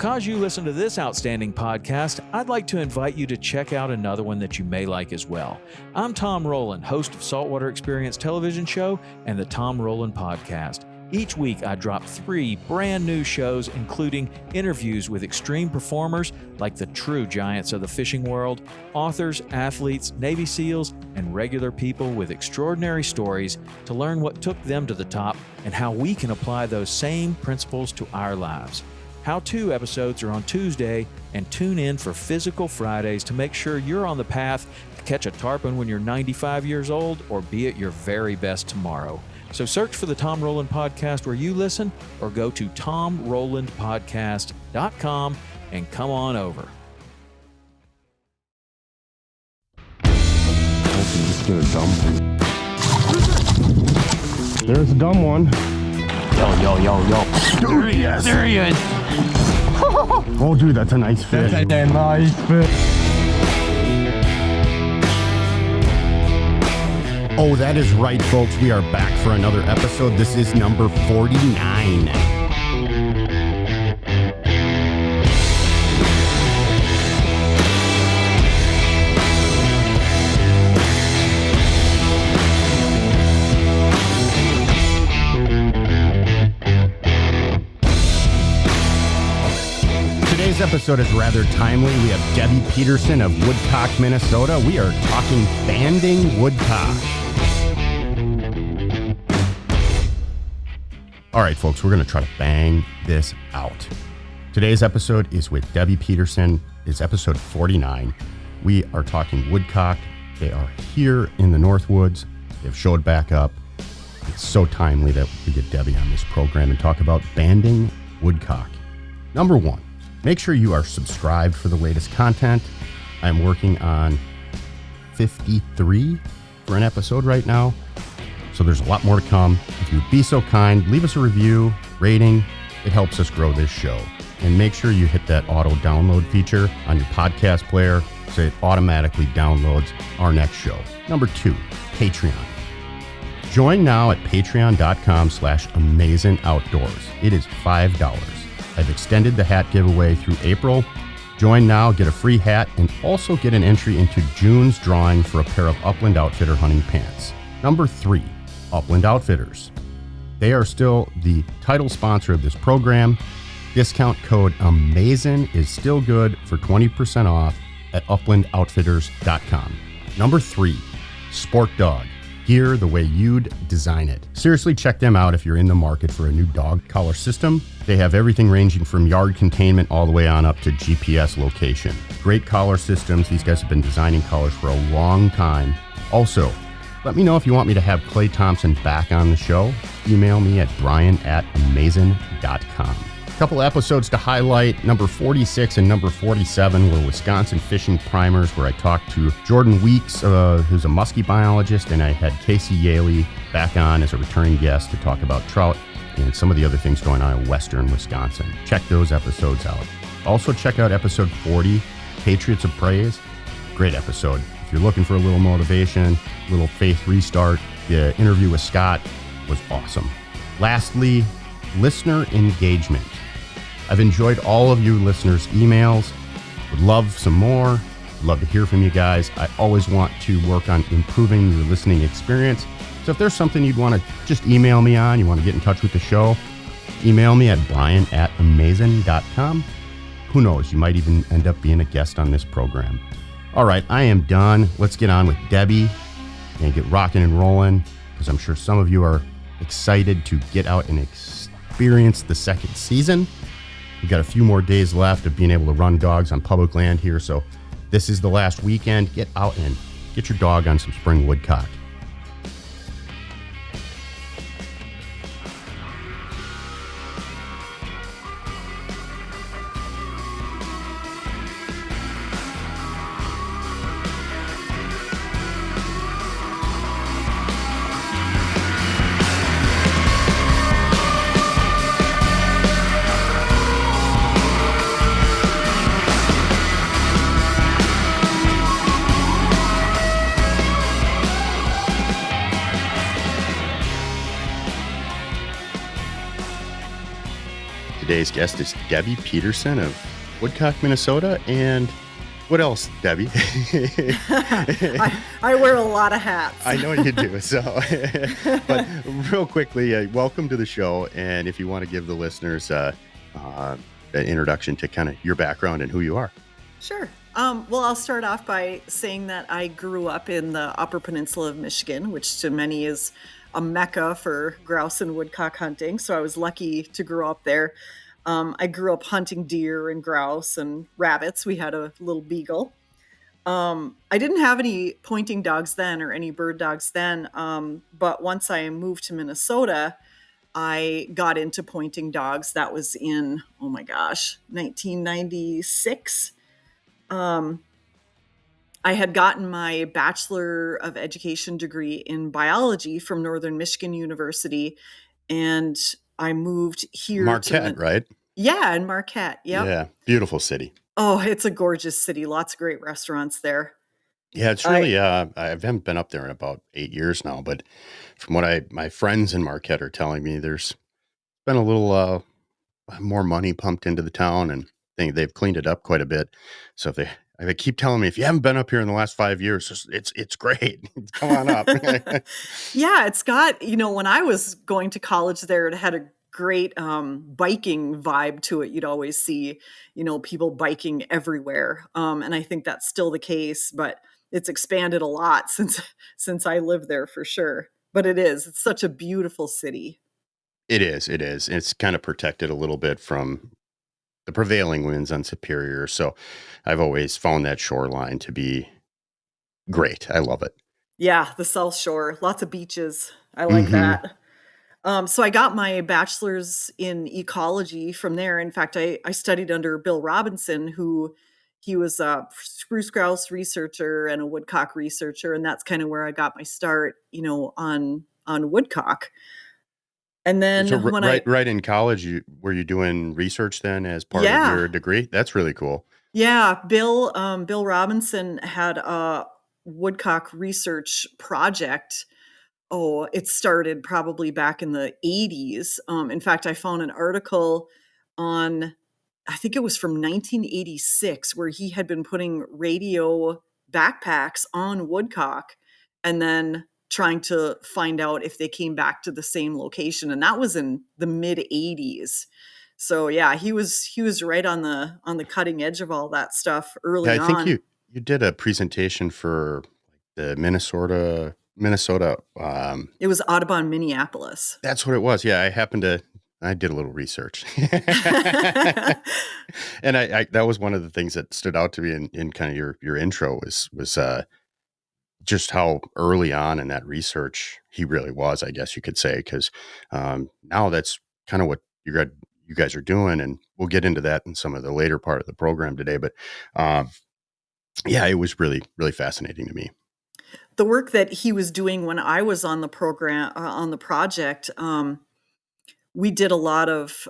Because you listen to this outstanding podcast, I'd like to invite you to check out another one that you may like as well. I'm Tom Rowland, host of Saltwater Experience television show and the Tom Rowland podcast. Each week, I drop 3 brand new shows, including interviews with extreme performers like the true giants of the fishing world, authors, athletes, Navy SEALs, and regular people with extraordinary stories to learn what took them to the top and how we can apply those same principles to our lives. How-to episodes are on Tuesday, and tune in for Physical Fridays to make sure you're on the path to catch a tarpon when you're 95 years old or be at your very best tomorrow. So search for the Tom Rowland Podcast where you listen, or go to tomrowlandpodcast.com and come on over. There's a dumb one. Yo. There he is. Oh, dude, that's a nice fish. That's a nice fish. Oh, that is right, folks. We are back for another episode. This is number 49. Today's episode is rather timely. We have Debbie Petersen of Woodcock, Minnesota. We are talking banding woodcock. All right, folks, we're going to try to bang this out. Today's episode is with Debbie Petersen. It's episode 49. We are talking woodcock. They are here in the Northwoods. They've showed back up. It's so timely that we get Debbie on this program and talk about banding woodcock. Number 1. Make sure you are subscribed for the latest content. I'm working on 53 for an episode right now, so there's a lot more to come. If you'd be so kind, leave us a review, rating. It helps us grow this show. And make sure you hit that auto download feature on your podcast player so it automatically downloads our next show. Number 2, Patreon. Join now at patreon.com/amazingoutdoors. It is $5. I've extended the hat giveaway through April. Join now, get a free hat, and also get an entry into June's drawing for a pair of Uplnd Outfitter hunting pants. Number 3, Uplnd Outfitters. They are still the title sponsor of this program. Discount code AMAZIN is still good for 20% off at uplandoutfitters.com. Number 3, Sport Dog. Gear the way you'd design it. Seriously, check them out if you're in the market for a new dog collar system. They have everything ranging from yard containment all the way on up to GPS location. Great collar systems. These guys have been designing collars for a long time. Also, let me know if you want me to have Clay Thompson back on the show. Email me at brian@amazin.com. A couple episodes to highlight. Number 46 and number 47 were Wisconsin Fishing Primers, where I talked to Jordan Weeks, who's a muskie biologist, and I had Casey Yaley back on as a returning guest to talk about trout and some of the other things going on in western Wisconsin. Check those episodes out. Also check out episode 40, Patriots of Praise. Great episode. If you're looking for a little motivation, a little faith restart, the interview with Scott was awesome. Lastly, listener engagement. I've enjoyed all of you listeners' emails. Would love some more. Would love to hear from you guys. I always want to work on improving your listening experience. So if there's something you'd want to just email me on, you want to get in touch with the show, email me at brian@amazin.com. Who knows, you might even end up being a guest on this program. All right, I am done. Let's get on with Debbie and get rocking and rolling, because I'm sure some of you are excited to get out and experience the second season. We've got a few more days left of being able to run dogs on public land here, so this is the last weekend. Get out and get your dog on some spring woodcock. today's guest is Debbie Petersen of Woodcock, Minnesota. And what else, Debbie? I wear a lot of hats. I know you do. So, but real quickly, welcome to the show. And if you want to give the listeners an introduction to kind of your background and who you are. Sure. Well, I'll start off by saying that I grew up in the Upper Peninsula of Michigan, which to many is a mecca for grouse and woodcock hunting. So I was lucky to grow up there. I grew up hunting deer and grouse and rabbits. We had a little beagle. I didn't have any pointing dogs then or any bird dogs then. But once I moved to Minnesota, I got into pointing dogs. That was in, 1996. I had gotten my Bachelor of Education degree in biology from Northern Michigan University, and I moved here Marquette, right? Yeah, in Marquette. Yep. Yeah, beautiful city. Oh, it's a gorgeous city. Lots of great restaurants there. Yeah, it's really, I haven't been up there in about 8 years now, but from what my friends in Marquette are telling me, there's been a little more money pumped into the town, and they've cleaned it up quite a bit. So they keep telling me, if you haven't been up here in the last 5 years, it's great. Come on up. Yeah, it's got, when I was going to college there, it had a great biking vibe to it. You'd always see, people biking everywhere. And I think that's still the case, but it's expanded a lot since I lived there for sure. But it's such a beautiful city. It is. It's kind of protected a little bit from the prevailing winds on Superior. So I've always found that shoreline to be great. I love it. Yeah, the South Shore, lots of beaches. I like that. So I got my bachelor's in ecology from there. In fact, I studied under Bill Robinson, he was a spruce grouse researcher and a woodcock researcher. And that's kind of where I got my start, on woodcock. And then so right in college, were you doing research then as part of your degree? That's really cool. Yeah, Bill Robinson had a woodcock research project. Oh, it started probably back in the 80s. In fact, I found an article on, I think it was from 1986, where he had been putting radio backpacks on woodcock and then trying to find out if they came back to the same location. And that was in the mid 80s. So yeah, he was right on the cutting edge of all that stuff early on. I think you did a presentation for the Minnesota. It was Audubon, Minneapolis. That's what it was. Yeah, I did a little research. And I that was one of the things that stood out to me in kind of your intro was just how early on in that research he really was, I guess you could say, because now that's kind of what you guys are doing, and we'll get into that in some of the later part of the program today. But yeah, it was really, really fascinating to me. The work that he was doing when I was on the program, on the project, we did a lot of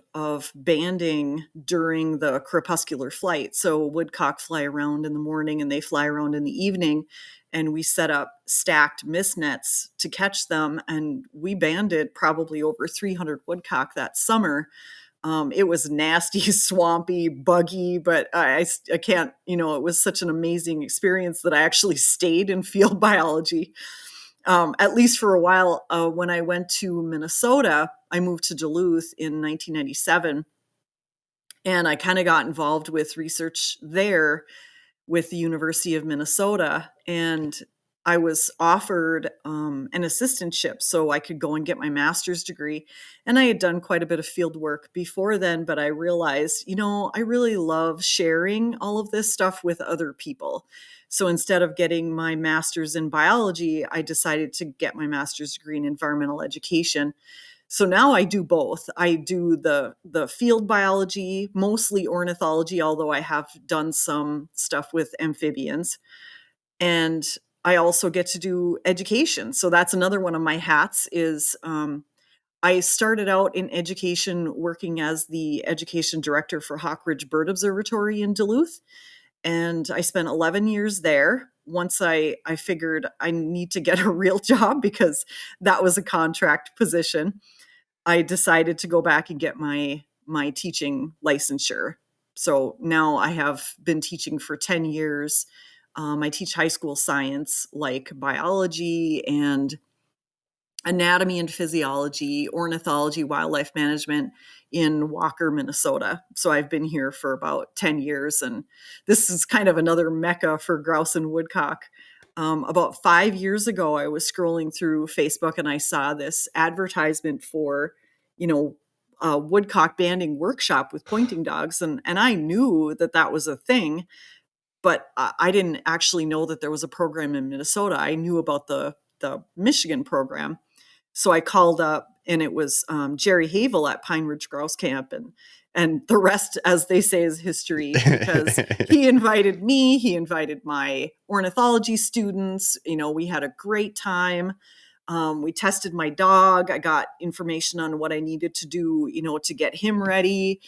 banding during the crepuscular flight. So woodcock fly around in the morning and they fly around in the evening, and we set up stacked mist nets to catch them. And we banded probably over 300 woodcock that summer. It was nasty, swampy, buggy, but I can't, it was such an amazing experience that I actually stayed in field biology, at least for a while. When I went to Minnesota, I moved to Duluth in 1997, and I kind of got involved with research there with the University of Minnesota. And I was offered an assistantship so I could go and get my master's degree. And I had done quite a bit of field work before then, but I realized, I really love sharing all of this stuff with other people. So instead of getting my master's in biology, I decided to get my master's degree in environmental education. So now I do both. I do the field biology, mostly ornithology, although I have done some stuff with amphibians. And I also get to do education. So that's another one of my hats is I started out in education working as the education director for Hawk Ridge Bird Observatory in Duluth. And I spent 11 years there. Once I figured I need to get a real job because that was a contract position, I decided to go back and get my my teaching licensure. So now I have been teaching for 10 years. I teach high school science like biology and anatomy and physiology, ornithology, wildlife management in Walker, Minnesota. So I've been here for about 10 years, and this is kind of another mecca for grouse and woodcock. About 5 years ago, I was scrolling through Facebook and I saw this advertisement for, a woodcock banding workshop with pointing dogs. And I knew that that was a thing, but I didn't actually know that there was a program in Minnesota. I knew about the Michigan program. So I called up, and it was Jerry Havel at Pineridge Grouse Camp, and the rest, as they say, is history, because he invited me, he invited my ornithology students. We had a great time. We tested my dog. I got information on what I needed to do, to get him ready.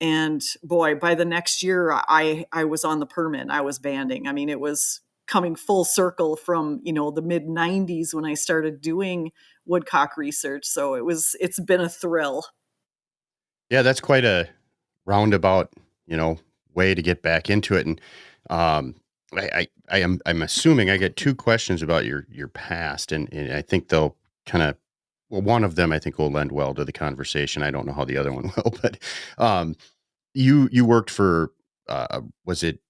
And boy, by the next year, I was on the permit. I was banding. I mean, it was coming full circle from, the mid 90s when I started doing woodcock research. So it's been a thrill. Yeah, that's quite a roundabout, way to get back into it. And I'm assuming I get two questions about your past, and I think they'll kind of, well, one of them I think will lend well to the conversation. I don't know how the other one will, but you worked for was it,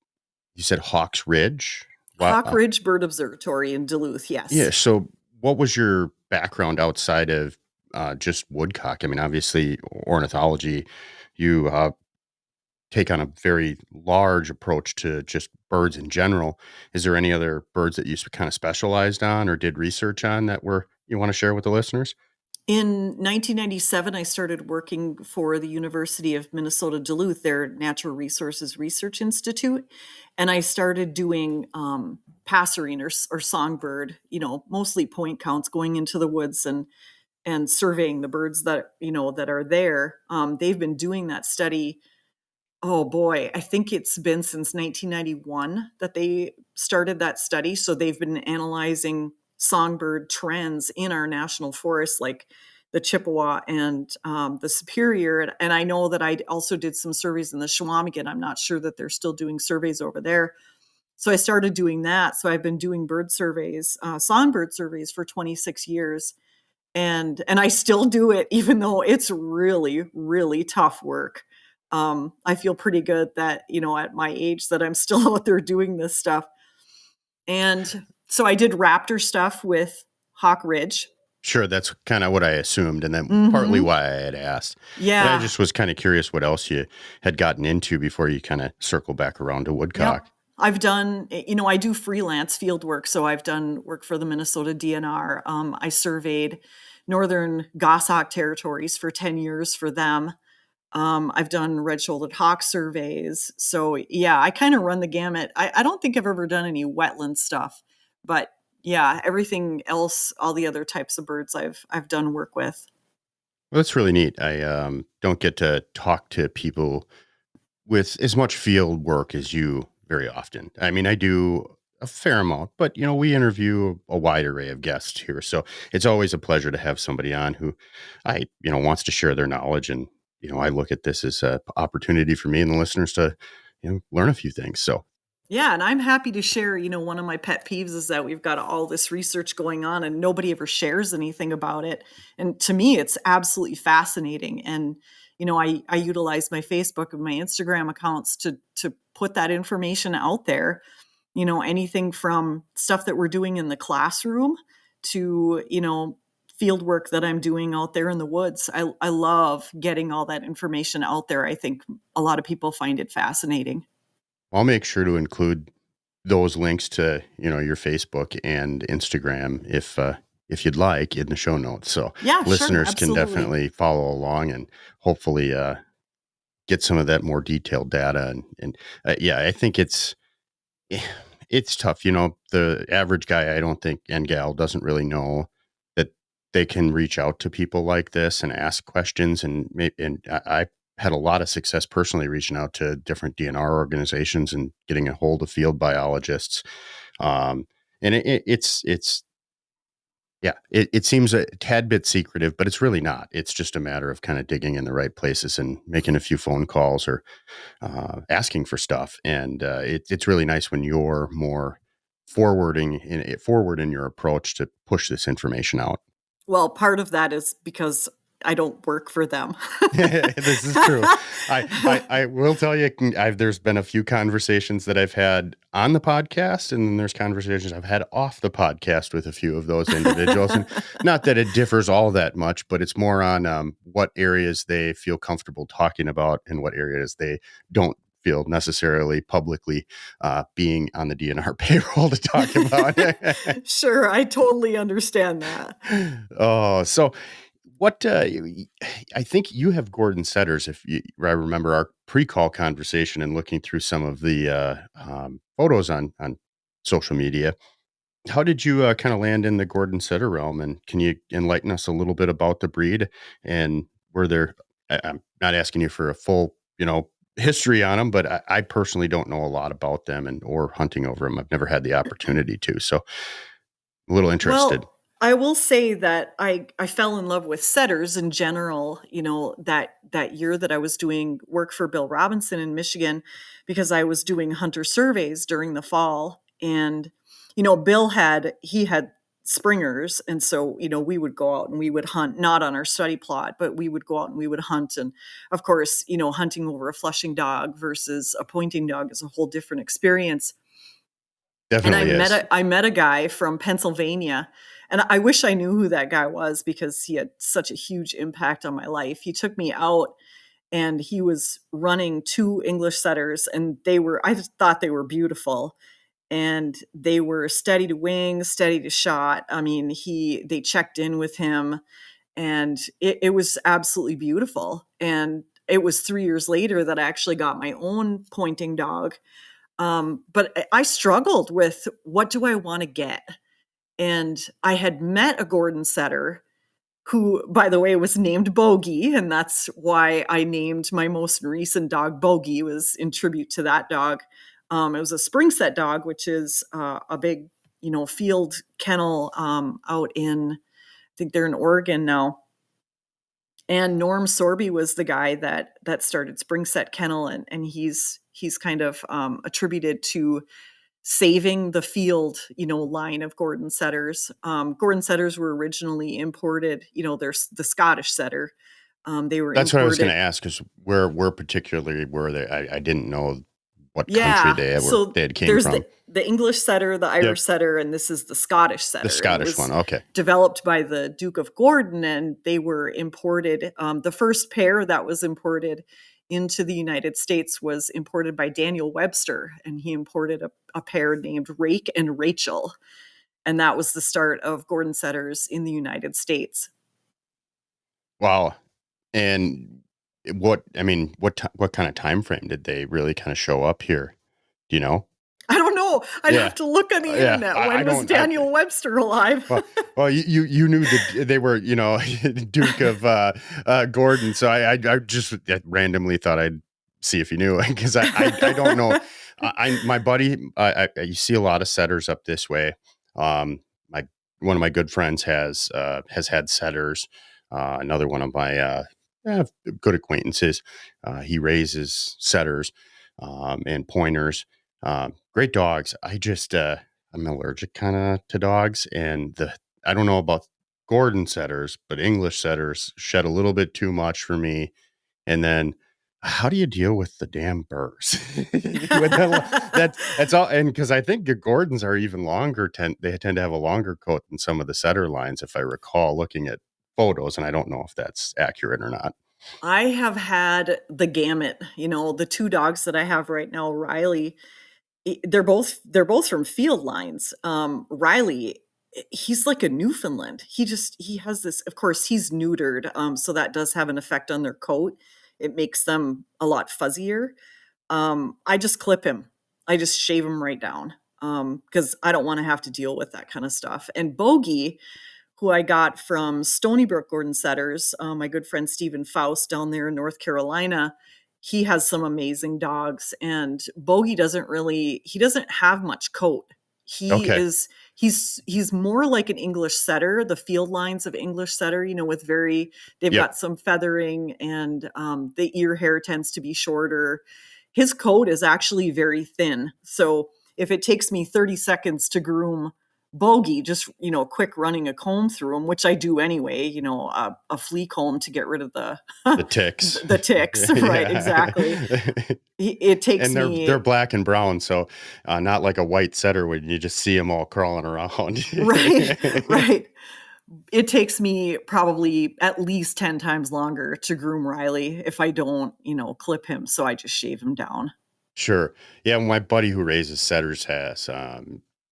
you said Hawks Ridge? Hawk Ridge Bird Observatory in Duluth, yes. Yeah. So what was your background outside of just woodcock? I mean, obviously ornithology, you take on a very large approach to just birds in general. Is there any other birds that you kind of specialized on or did research on that you want to share with the listeners? In 1997, I started working for the University of Minnesota Duluth, their Natural Resources Research Institute, and I started doing passerine or songbird, mostly point counts, going into the woods and surveying the birds that that are there. They've been doing that study. Oh boy, I think it's been since 1991 that they started that study. So they've been analyzing songbird trends in our national forests, like the Chippewa and the Superior. And I know that I also did some surveys in the Chequamegon. I'm not sure that they're still doing surveys over there. So I started doing that. So I've been doing bird surveys, songbird surveys for 26 years. And I still do it, even though it's really, really tough work. I feel pretty good that, at my age that I'm still out there doing this stuff. And so I did raptor stuff with Hawk Ridge. Sure. That's kind of what I assumed. And then partly Mm-hmm. why I had asked. Yeah. And I just was kind of curious what else you had gotten into before you kind of circle back around to woodcock. Yep. I've done, I do freelance field work. So I've done work for the Minnesota DNR. I surveyed northern goshawk territories for 10 years for them. I've done red-shouldered hawk surveys. So yeah, I kind of run the gamut. I don't think I've ever done any wetland stuff, but yeah, everything else, all the other types of birds I've done work with. Well, that's really neat. I don't get to talk to people with as much field work as you very often. I mean, I do a fair amount, but we interview a wide array of guests here. So it's always a pleasure to have somebody on who wants to share their knowledge. And, I look at this as an opportunity for me and the listeners to, learn a few things. So yeah, and I'm happy to share, one of my pet peeves is that we've got all this research going on and nobody ever shares anything about it. And to me, it's absolutely fascinating. And, I utilize my Facebook and my Instagram accounts to put that information out there, anything from stuff that we're doing in the classroom to, field work that I'm doing out there in the woods. I love getting all that information out there. I think a lot of people find it fascinating. I'll make sure to include those links to, your Facebook and Instagram if you'd like in the show notes. So Yeah, listeners sure, can definitely follow along and hopefully get some of that more detailed data. And yeah, I think it's tough. The average guy, I don't think, and gal doesn't really know that they can reach out to people like this and ask questions. And I had a lot of success personally reaching out to different DNR organizations and getting a hold of field biologists. And it's Yeah, it seems a tad bit secretive, but it's really not. It's just a matter of kind of digging in the right places and making a few phone calls or asking for stuff. And it's really nice when you're more forward in your approach to push this information out. Well, part of that is because I don't work for them. This is true. I will tell you, there's been a few conversations that I've had on the podcast, and then there's conversations I've had off the podcast with a few of those individuals. And not that it differs all that much, but it's more on what areas they feel comfortable talking about and what areas they don't feel necessarily publicly being on the DNR payroll to talk about. Sure, I totally understand that. Oh, so what I think you have Gordon setters. I remember our pre-call conversation and looking through some of the photos on social media. How did you kind of land in the Gordon setter realm? And can you enlighten us a little bit about the breed? And were there? I'm not asking you for a full, history on them, but I personally don't know a lot about them or hunting over them. I've never had the opportunity to, so a little interested. Well, I will say that I fell in love with setters in general, that year that I was doing work for Bill Robinson in Michigan, because I was doing hunter surveys during the fall. And, Bill had springers. And so, we would go out and we would hunt, not on our study plot, but we would go out and we would hunt. And of course, hunting over a flushing dog versus a pointing dog is a whole different experience. Definitely And is. I met a guy from Pennsylvania, and I wish I knew who that guy was because he had such a huge impact on my life. He took me out and he was running 2 English setters, and I just thought they were beautiful. And they were steady to wing, steady to shot. I mean, they checked in with him, and it was absolutely beautiful. And it was 3 years later that I actually got my own pointing dog. But I struggled with, what do I want to get? And I had met a Gordon setter who, by the way, was named Bogey. And that's why I named my most recent dog Bogey, was in tribute to that dog. It was a spring set dog, which is a big, field kennel out in, I think they're in Oregon now. And Norm Sorby was the guy that started Spring Set Kennel, and he's kind of attributed to saving the field, line of Gordon setters. Gordon setters were originally imported. There's the Scottish setter. They were That's what I was going to imported. ask, is where particularly were they? I didn't know what country Yeah, they so had came there's from. the English setter, the Yep, Irish setter, and this is the Scottish the setter. And it Scottish was one. Okay, developed by the Duke of Gordon, and they were imported. The first pair that was imported into the United States was imported by Daniel Webster, and he imported a pair named Rake and Rachel, and that was the start of Gordon setters in the United States. wow. And what kind of time frame did they really kind of show up here? Do you know? I don't know. I'd Yeah, have to look on the yeah. internet. I When was don't. Daniel Webster alive? Well, you knew that they were, Duke of Gordon. So I just randomly thought I'd see if you knew, because I don't know. My buddy, you see a lot of setters up this way. My One of my good friends has had setters. Another one of my good acquaintances, he raises setters and pointers. Great dogs. I'm allergic kind of to dogs, and I don't know about Gordon setters, but English setters shed a little bit too much for me. And then, how do you deal with the damn burrs? That's all. And because I think the Gordons are even longer, they tend to have a longer coat than some of the setter lines, if I recall looking at photos, and I don't know if that's accurate or not. I have had the gamut. The 2 dogs that I have right now, Riley, they're both from field lines. Riley, he's like a Newfoundland. He has this, of course, he's neutered, so that does have an effect on their coat. It makes them a lot fuzzier. I just clip him. I just shave him right down, because I don't want to have to deal with that kind of stuff. And Bogey, who I got from Stony Brook Gordon Setters, my good friend Stephen Faust down there in North Carolina, he has some amazing dogs. And Bogey doesn't have much coat. He Okay. is he's more like an English setter, the field lines of English setter, with they've Yep. got some feathering, and the ear hair tends to be shorter. His coat is actually very thin. So if it takes me 30 seconds to groom Bogey, just, quick running a comb through him, which I do anyway, a flea comb to get rid of The ticks. the ticks. Right. Exactly. It takes And they're me black and brown, so not like a white setter when you just see them all crawling around. right, right. It takes me probably at least 10 times longer to groom Riley if I don't, clip him. So I just shave him down. Sure. Yeah, my buddy who raises setters has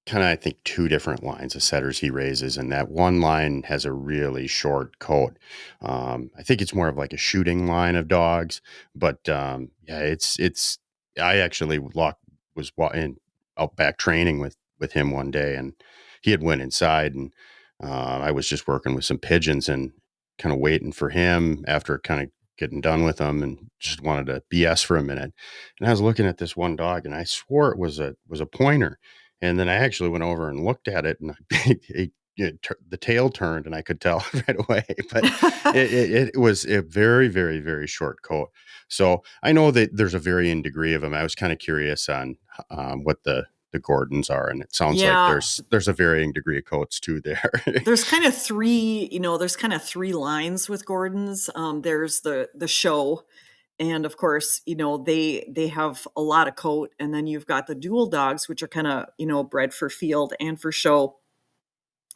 kind of, I think, two different lines of setters he raises, and that one line has a really short coat. I think it's more of like a shooting line of dogs, but yeah, it's. I actually out back training with him one day, and he had went inside, and I was just working with some pigeons and kind of waiting for him after kind of getting done with them, and just wanted to BS for a minute. And I was looking at this one dog, and I swore it was a pointer. And then I actually went over and looked at it, and the tail turned, and I could tell right away. But it was a very, very, very short coat. So I know that there's a varying degree of them. I was kind of curious on what the Gordons are, and it sounds like Yeah. there's a varying degree of coats too there. There's kind of three lines with Gordons. There's the show, and of course, they have a lot of coat, and then you've got the dual dogs, which are kind of, bred for field and for show,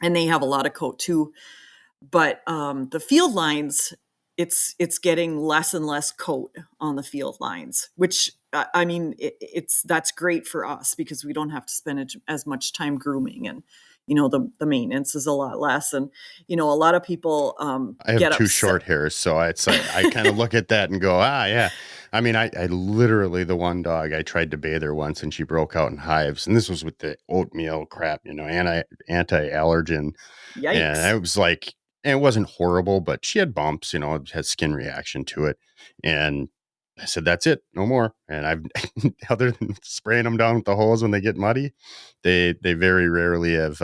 and they have a lot of coat too. But the field lines, it's getting less and less coat on the field lines, which I mean, that's great for us because we don't have to spend as much time grooming, and the maintenance is a lot less. And a lot of people I have get two upset. short hairs, so it's like I kind of look at that and go, yeah. I mean, I literally, the one dog, I tried to bathe her once and she broke out in hives, and this was with the oatmeal crap, anti-allergen, and Yikes. I was like, and it wasn't horrible, but she had bumps, it had skin reaction to it, and I said, that's it, no more. And I've other than spraying them down with the hose when they get muddy, they very rarely have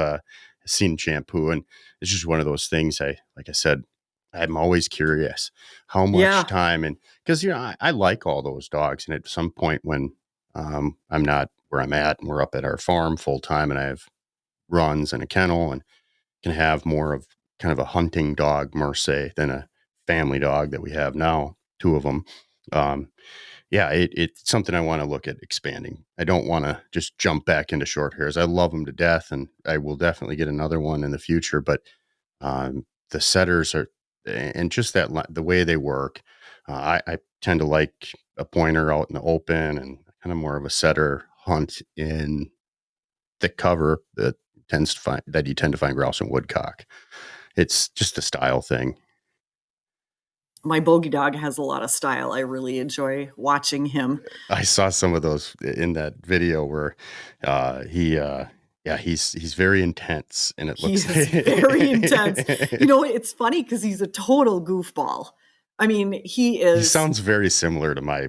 seen shampoo, and it's just one of those things. Like I said, I'm always curious how much Yeah. time, and because I like all those dogs, and at some point when I'm not where I'm at, and we're up at our farm full time, and I have runs and a kennel, and can have more of kind of a hunting dog, Merce, than a family dog that we have now, two of them. Um, yeah, it's something I want to look at expanding. I don't want to just jump back into short hairs. I love them to death, and I will definitely get another one in the future. But the setters are, and just the way they work, I tend to like a pointer out in the open, and kind of more of a setter hunt in thick cover that you tend to find grouse and woodcock. It's just a style thing. My Bogey dog has a lot of style. I really enjoy watching him. I saw some of those in that video where he's very intense, and it looks He's very intense. It's funny because he's a total goofball. I mean, he is. He sounds very similar to my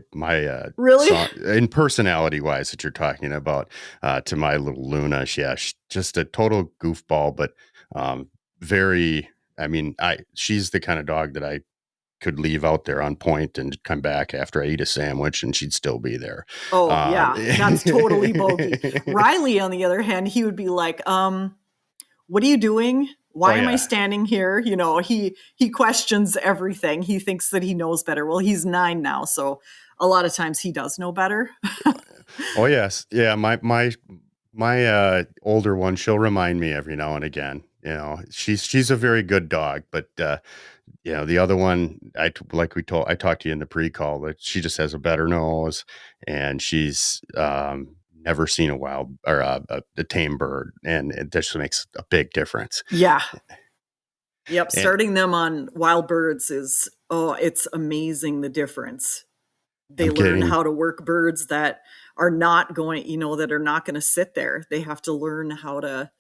Really? in personality wise that you're talking about, to my little Luna. Yeah, she's just a total goofball, but very. I mean, she's the kind of dog that I could leave out there on point and come back after I eat a sandwich, and she'd still be there. Oh, yeah, that's totally Bogey. Riley, on the other hand, he would be like, what are you doing? Why am I standing here? He questions everything. He thinks that he knows better. Well, he's 9 now, so a lot of times he does know better. Oh, yes. Yeah, my older one, she'll remind me every now and again. She's a very good dog, but the other one, I talked to you in the pre-call, that she just has a better nose, and she's never seen a wild or a tame bird, and it just makes a big difference. Yeah. Yep. Starting them on wild birds it's amazing, the difference. They learn how to work birds that are not going, that are not going to sit there. They have to learn how to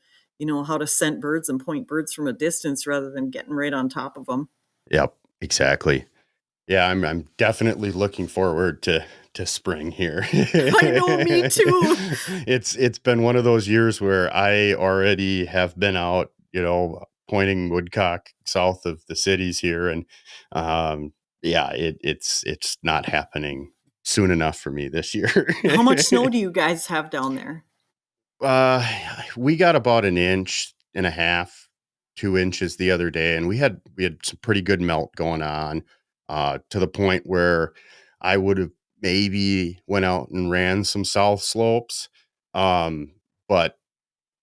scent birds and point birds from a distance rather than getting right on top of them. Yep, exactly. Yeah, I'm definitely looking forward to to spring here. I know, me too. It's been one of those years where I already have been out, pointing woodcock south of the cities here, and it's not happening soon enough for me this year. How much snow do you guys have down there? Uh, we got about an inch and a half, 2 inches the other day, and we had some pretty good melt going on, to the point where I would have maybe went out and ran some south slopes. But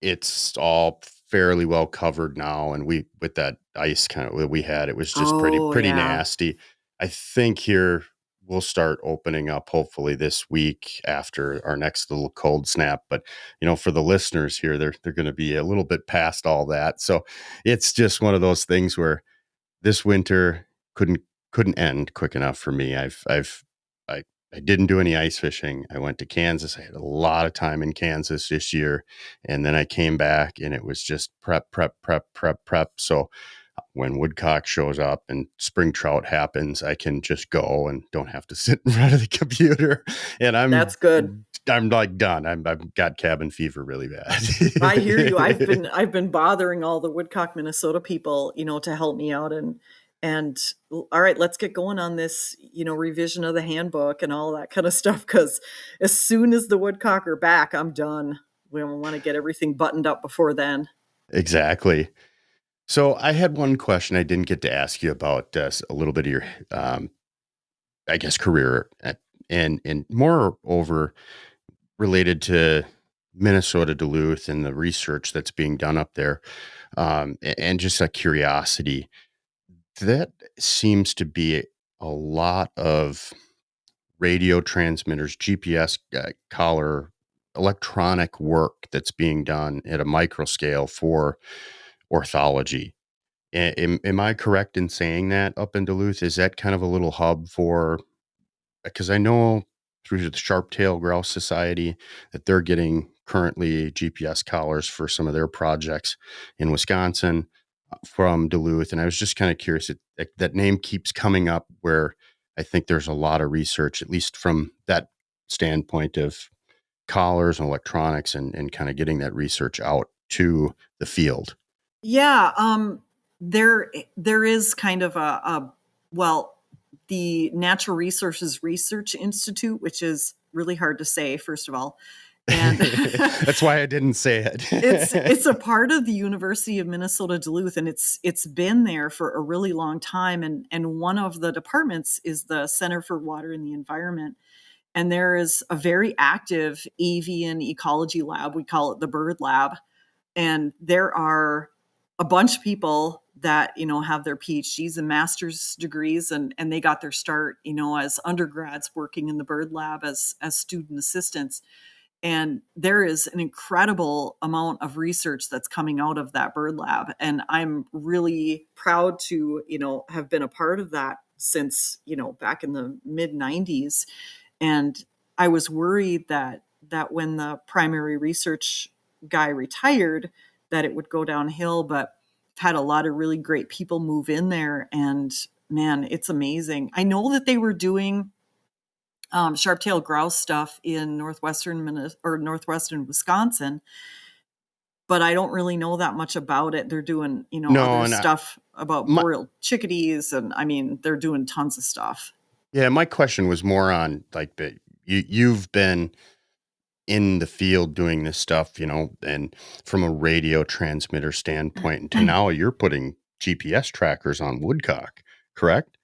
it's all fairly well covered now, and with that ice kind of that we had, it was just Oh, pretty yeah. nasty. I think here we'll start opening up hopefully this week after our next little cold snap. But for the listeners here, they're going to be a little bit past all that. So it's just one of those things where this winter couldn't end quick enough for me. I didn't do any ice fishing. I went to Kansas. I had a lot of time in Kansas this year, and then I came back and it was just prep. So when woodcock shows up and spring trout happens, I can just go and don't have to sit in front of the computer. And That's good. I'm like done. I've got cabin fever really bad. I hear you. I've been bothering all the Woodcock, Minnesota people, to help me out, and all right, let's get going on this, revision of the handbook and all that kind of stuff. Because as soon as the woodcock are back, I'm done. We want to get everything buttoned up before then. Exactly. So I had one question I didn't get to ask you about, a little bit of your, I guess, career, and moreover related to Minnesota Duluth and the research that's being done up there, and just a curiosity. That seems to be a lot of radio transmitters, GPS collar, electronic work that's being done at a micro scale for orthology. Am I correct in saying that up in Duluth? Is that kind of a little hub for, because I know through the Sharp-tailed Grouse Society that they're getting currently GPS collars for some of their projects in Wisconsin from Duluth. And I was just kind of curious, that name keeps coming up where I think there's a lot of research, at least from that standpoint of collars and electronics, and kind of getting that research out to the field. Yeah, there is kind of the Natural Resources Research Institute, which is really hard to say, first of all. And that's why I didn't say it. it's a part of the University of Minnesota Duluth, and it's been there for a really long time. And one of the departments is the Center for Water and the Environment. And there is a very active avian ecology lab. We call it the Bird Lab. And there are a bunch of people that, have their PhDs and master's degrees, and they got their start, as undergrads working in the Bird Lab as student assistants. And there is an incredible amount of research that's coming out of that Bird Lab. And I'm really proud to, have been a part of that since, back in the mid 90s. And I was worried that when the primary research guy retired, that it would go downhill, but I've had a lot of really great people move in there, and man, it's amazing. I know that they were doing sharp-tailed grouse stuff in northwestern Wisconsin, but I don't really know that much about it. They're doing, other stuff about broiled chickadees, and I mean, they're doing tons of stuff. Yeah, my question was more on like you've been in the field doing this stuff, and from a radio transmitter standpoint, and to now you're putting GPS trackers on woodcock, correct?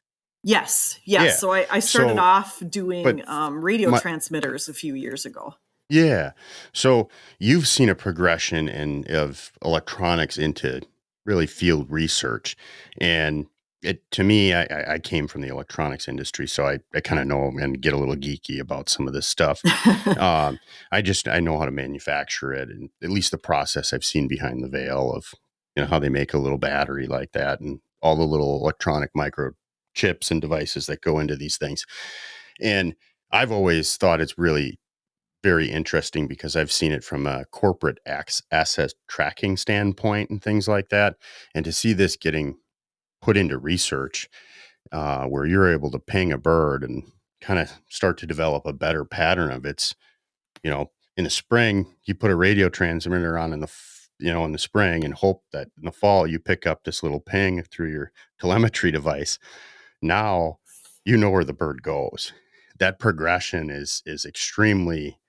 Yes. Yeah. So I started off doing radio transmitters a few years ago. Yeah. So you've seen a progression of electronics into really field research. And to me, I came from the electronics industry, so I kind of know and get a little geeky about some of this stuff. I know how to manufacture it, and at least the process I've seen behind the veil of, how they make a little battery like that and all the little electronic microchips and devices that go into these things. And I've always thought it's really very interesting because I've seen it from a corporate asset tracking standpoint and things like that. And to see this getting put into research, where you're able to ping a bird and kind of start to develop a better pattern of it's, in the spring, you put a radio transmitter on in the spring and hope that in the fall you pick up this little ping through your telemetry device. Now, where the bird goes. That progression is extremely,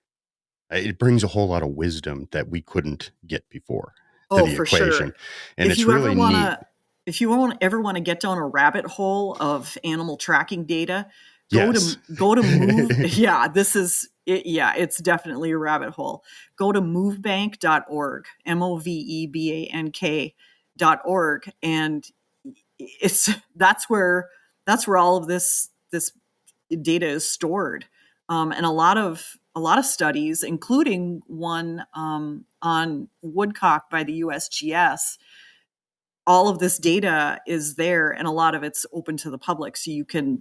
it brings a whole lot of wisdom that we couldn't get before to the for equation. sure. And it's really neat. If you ever want to get down a rabbit hole of animal tracking data, go Yes. to move. Yeah, this is it. Yeah, it's definitely a rabbit hole. Go to movebank.org, movebank.org, and that's where all of this data is stored. And a lot of studies, including one on woodcock by the USGS, all of this data is there, and a lot of it's open to the public. So you can,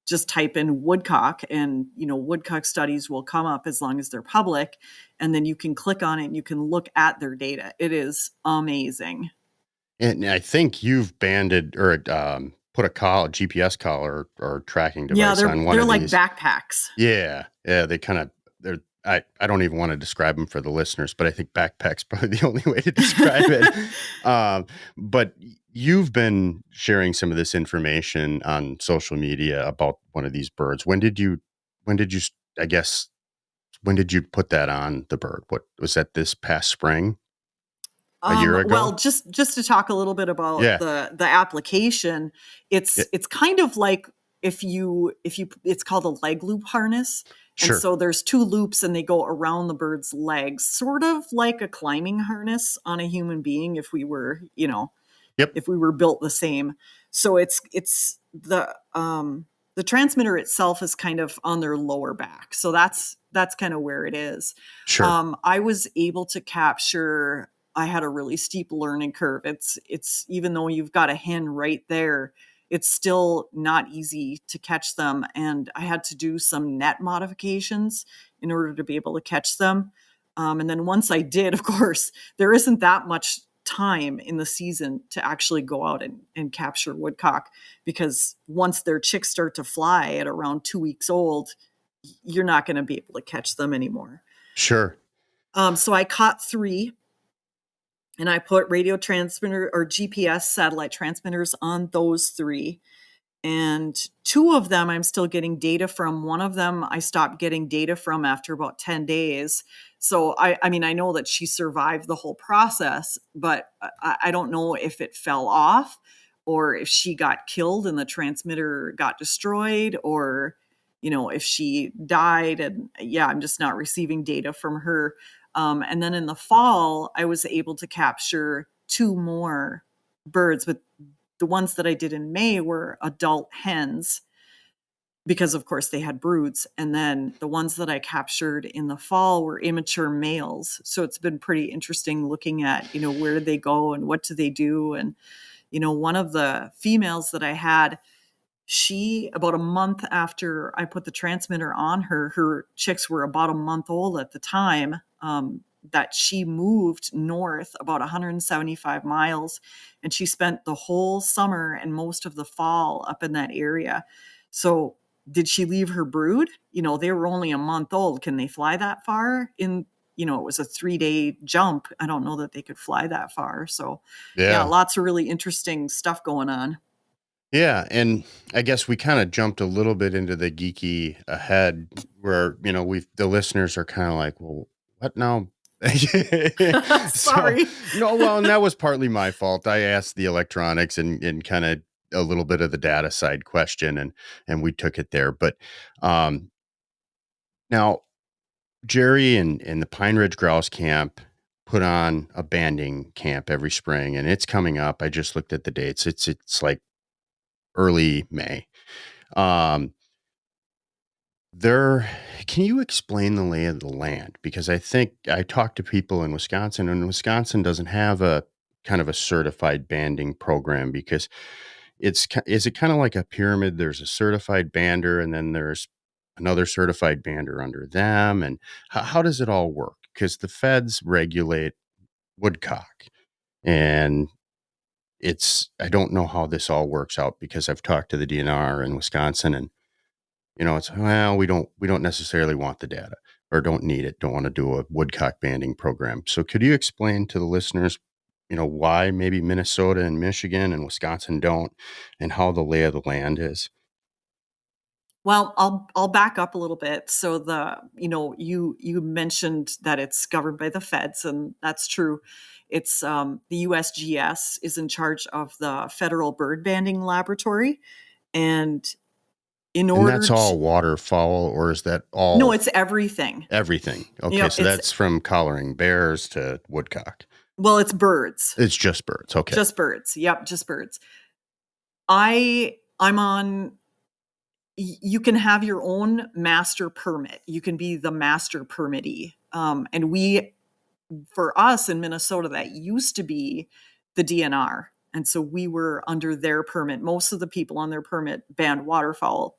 just type in woodcock, and woodcock studies will come up as long as they're public, and then you can click on it and you can look at their data. It is amazing. And I think you've banded or put a GPS collar or tracking device on one of these. They're like backpacks. Yeah. They're I don't even want to describe them for the listeners, but I think backpack's probably the only way to describe it. But you've been sharing some of this information on social media about one of these birds. When did you put that on the bird? What was that, this past spring? A year ago? Well, just to talk a little bit about the application, it's kind of like if you it's called a leg loop harness. Sure. And so there's two loops and they go around the bird's legs, sort of like a climbing harness on a human being if we were, if we were built the same. So it's the transmitter itself is kind of on their lower back. So that's kind of where it is. Sure. I was able to capture, I had a really steep learning curve. It's even though you've got a hen right there, it's still not easy to catch them. And I had to do some net modifications in order to be able to catch them. And then once I did, of course, there isn't that much time in the season to actually go out and capture woodcock, because once their chicks start to fly at around 2 weeks old, you're not going to be able to catch them anymore. Sure. So I caught 3. And I put radio transmitter or GPS satellite transmitters on those 3. And 2 of them I'm still getting data from. One of them I stopped getting data from after about 10 days. So I mean, I know that she survived the whole process, but I don't know if it fell off or if she got killed and the transmitter got destroyed, or, if she died. And I'm just not receiving data from her. And then in the fall, I was able to capture 2 more birds, but the ones that I did in May were adult hens because, of course, they had broods. And then the ones that I captured in the fall were immature males. So it's been pretty interesting looking at, where do they go and what do they do? And, one of the females that I had, she, about a month after I put the transmitter on her, her chicks were about a month old at the time, that she moved north about 175 miles, and she spent the whole summer and most of the fall up in that area. So did she leave her brood? They were only a month old. Can they fly that far? It was a 3-day jump. I don't know that they could fly that far. So lots of really interesting stuff going on. Yeah, and I guess we kind of jumped a little bit into the geeky ahead where, the listeners are kind of like, well, what now? Sorry. And that was partly my fault. I asked the electronics and kind of a little bit of the data side question, and we took it there. But now Jerry and the Pineridge Grouse Camp put on a banding camp every spring, and it's coming up. I just looked at the dates. It's like early May. Can you explain the lay of the land? Because I think I talked to people in Wisconsin, and Wisconsin doesn't have a kind of a certified banding program, because is it kind of like a pyramid? There's a certified bander, and then there's another certified bander under them. And how does it all work? Because the feds regulate woodcock, and I don't know how this all works out, because I've talked to the DNR in Wisconsin, and It's, well, we don't necessarily want the data or don't need it, don't want to do a woodcock banding program. So could you explain to the listeners, why maybe Minnesota and Michigan and Wisconsin don't, and how the lay of the land is? Well, I'll back up a little bit. So you mentioned that it's governed by the feds, and that's true. It's the USGS is in charge of the Federal Bird Banding Laboratory, and in And order that's to all waterfowl, or is that no, all it's everything. everything? Okay, so It's that's from collaring bears to woodcock. well, it's birds, It's just birds. Okay. just birds. Yep, just birds. I'm on. You can have your own master permit. You can be the master permittee. And for us in Minnesota, that used to be the DNR. And so we were under their permit. Most of the people on their permit banned waterfowl,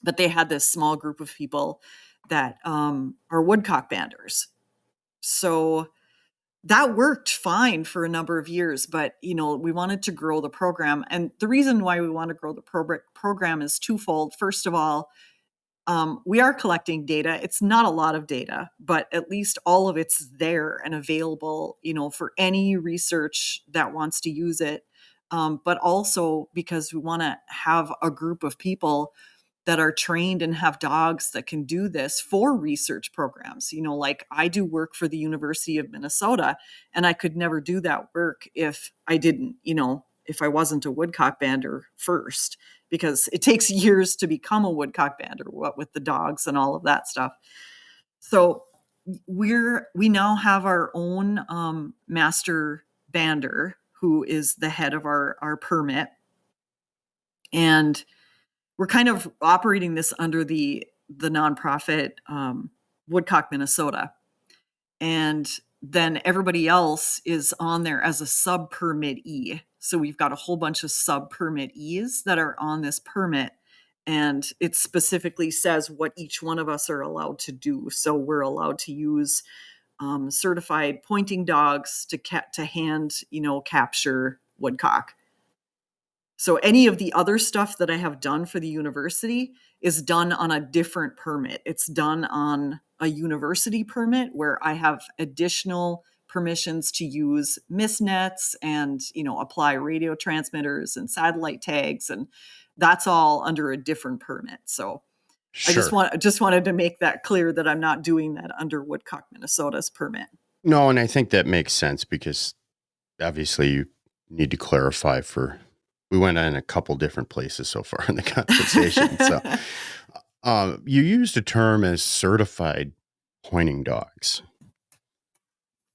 but they had this small group of people that are woodcock banders. So that worked fine for a number of years, but we wanted to grow the program. And the reason why we want to grow the program is twofold. First of all, we are collecting data. It's not a lot of data, but at least all of it's there and available, for any research that wants to use it. But also because we want to have a group of people that are trained and have dogs that can do this for research programs. Like I do work for the University of Minnesota, and I could never do that work if I didn't, if I wasn't a woodcock bander first, because it takes years to become a woodcock bander, what with the dogs and all of that stuff. So we now have our own master bander who is the head of our permit, and we're kind of operating this under the nonprofit Woodcock Minnesota, and then everybody else is on there as a sub permittee. So we've got a whole bunch of sub permittees that are on this permit, and it specifically says what each one of us are allowed to do. So we're allowed to use certified pointing dogs to hand capture woodcock. So any of the other stuff that I have done for the university is done on a different permit. It's done on a university permit where I have additional permissions to use mist nets and, apply radio transmitters and satellite tags, and that's all under a different permit. So Sure. I just wanted to make that clear that I'm not doing that under Woodcock, Minnesota's permit. No, and I think that makes sense because obviously you need to clarify we went in a couple different places so far in the conversation. So you used a term as certified pointing dogs.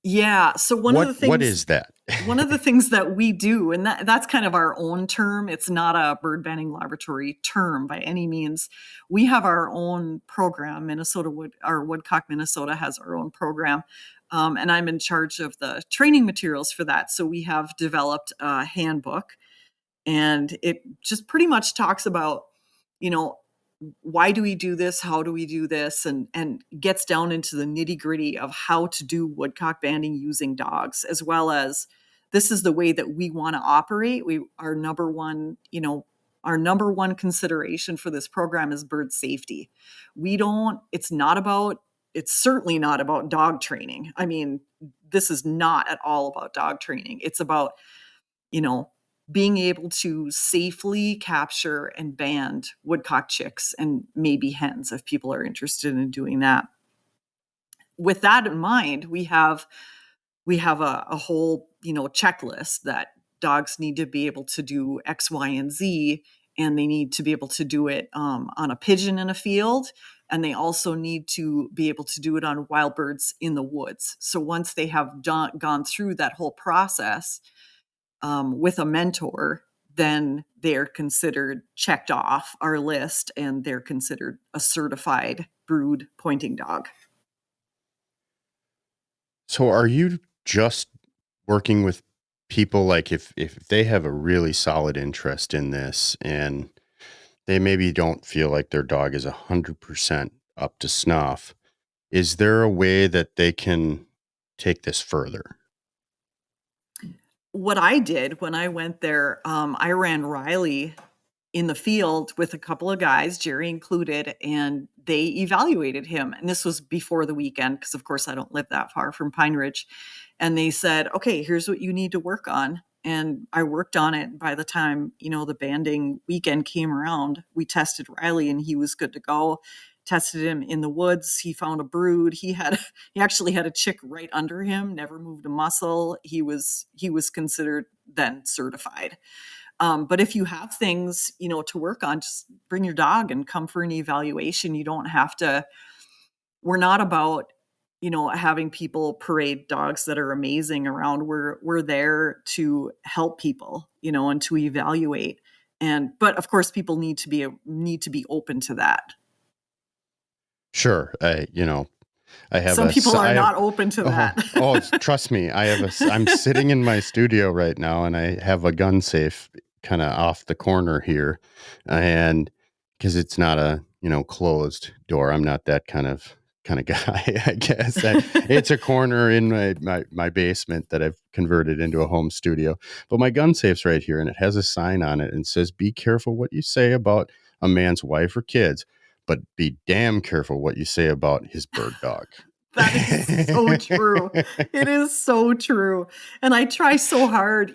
Yeah. So one of the things, what is that? one of the things that we do, and that's kind of our own term. It's not a bird banding laboratory term by any means. We have our own program. Woodcock Minnesota has our own program. And I'm in charge of the training materials for that. So we have developed a handbook, and it just pretty much talks about, why do we do this? How do we do this? And gets down into the nitty gritty of how to do woodcock banding using dogs, as well as this is the way that we want to operate. Our number one consideration for this program is bird safety. It's certainly not about dog training. I mean, this is not at all about dog training. It's about, being able to safely capture and band woodcock chicks and maybe hens if people are interested in doing that. With that in mind, we have a whole, checklist that dogs need to be able to do X, Y, and Z, and they need to be able to do it on a pigeon in a field, and they also need to be able to do it on wild birds in the woods. So once they have gone through that whole process with a mentor, then they're considered checked off our list, and they're considered a certified brood pointing dog. So are you just working with people, like if they have a really solid interest in this and they maybe don't feel like their dog is 100% up to snuff, is there a way that they can take this further? What I did when I went there, I ran Riley in the field with a couple of guys, Jerry included, and they evaluated him. And this was before the weekend, because of course I don't live that far from Pine Ridge. And they said, okay, here's what you need to work on. And I worked on it. By the time, the banding weekend came around, we tested Riley and he was good to go. Tested him in the woods. He found a brood. He actually had a chick right under him, never moved a muscle. He was considered then certified. But if you have things, to work on, just bring your dog and come for an evaluation. You don't have to, we're not about, having people parade dogs that are amazing around. We're there to help people, and to evaluate. But of course people need to be open to that. Sure. I have some people are not open to that. Trust me. I'm sitting in my studio right now and I have a gun safe kind of off the corner here. And because it's not a, closed door, I'm not that kind of guy, I guess. It's a corner in my basement that I've converted into a home studio. But my gun safe's right here and it has a sign on it and says, "Be careful what you say about a man's wife or kids, but be damn careful what you say about his bird dog." That is so true. It is so true. And I try so hard,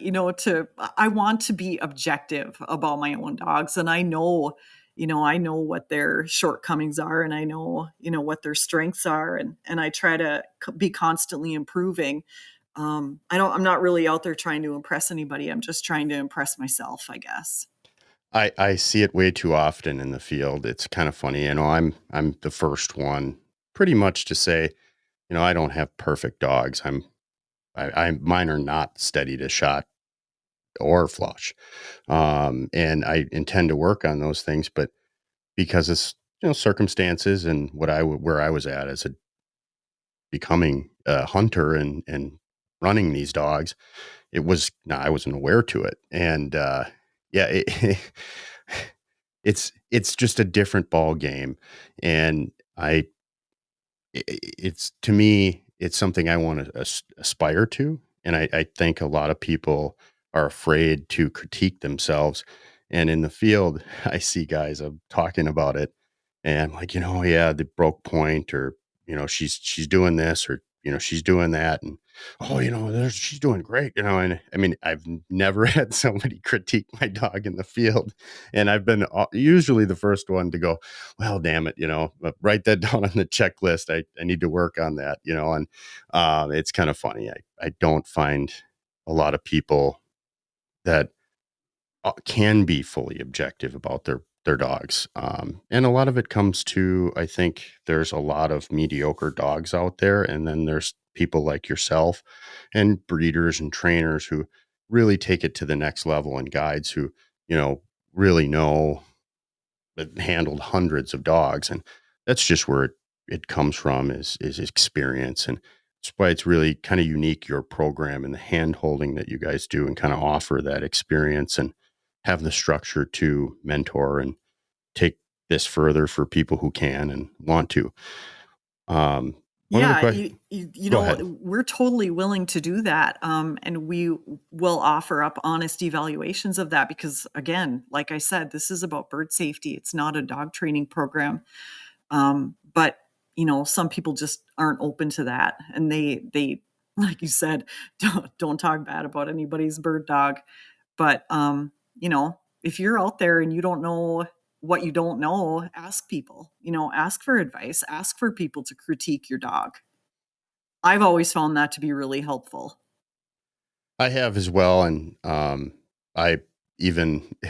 I want to be objective about my own dogs. And I know what their shortcomings are, and I know, what their strengths are. And I try to be constantly improving. I'm not really out there trying to impress anybody. I'm just trying to impress myself, I guess. I see it way too often in the field. It's kind of funny. I'm the first one pretty much to say, I don't have perfect dogs. Mine are not steady to shot or flush. And I intend to work on those things, but because it's, circumstances and where I was at as becoming a hunter and running these dogs, I wasn't aware to it. And, it's just a different ball game. And to me, it's something I want to aspire to. And I think a lot of people are afraid to critique themselves. And in the field, I see guys talking about it and I'm like, yeah, the broke point, or, she's doing this, or, she's doing that. And, she's doing great, and I mean, I've never had somebody critique my dog in the field. And I've been usually the first one to go, well, damn it, write that down on the checklist. I need to work on that, and it's kind of funny. I don't find a lot of people that can be fully objective about their dogs. And a lot of it comes to, I think there's a lot of mediocre dogs out there. And then there's people like yourself and breeders and trainers who really take it to the next level, and guides who, really know, handled hundreds of dogs. And that's just where it comes from is experience. And that's why it's really kind of unique, your program and the hand holding that you guys do, and kind of offer that experience and have the structure to mentor and take this further for people who can and want to. Yeah, Go ahead. we're totally willing to do that. And we will offer up honest evaluations of that because, again, like I said, this is about bird safety. It's not a dog training program. But, some people just aren't open to that. And they, like you said, don't talk bad about anybody's bird dog. But, if you're out there and you don't know what you don't know, ask people, ask for advice, ask for people to critique your dog. I've always found that to be really helpful. I have as well. And it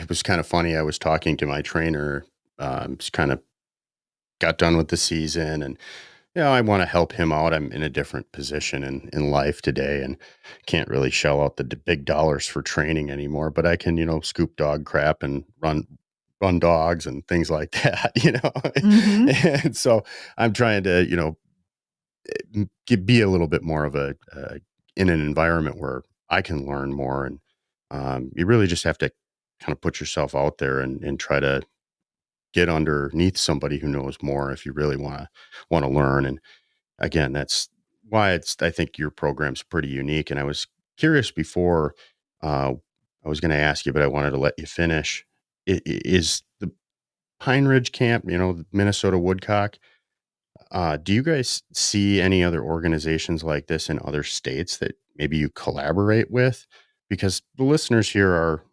was kind of funny. I was talking to my trainer, just kind of got done with the season, and I want to help him out. I'm in a different position in life today and can't really shell out the big dollars for training anymore, but I can, scoop dog crap and run dogs and things like that, Mm-hmm. And so I'm trying to, be a little bit more of in an environment where I can learn more. And you really just have to kind of put yourself out there and try to get underneath somebody who knows more if you really want to learn. And again, that's why I think your program's pretty unique. And I was curious before, I was going to ask you, but I wanted to let you finish. is the Pineridge Camp, the Minnesota Woodcock. Do you guys see any other organizations like this in other states that maybe you collaborate with? Because the listeners here are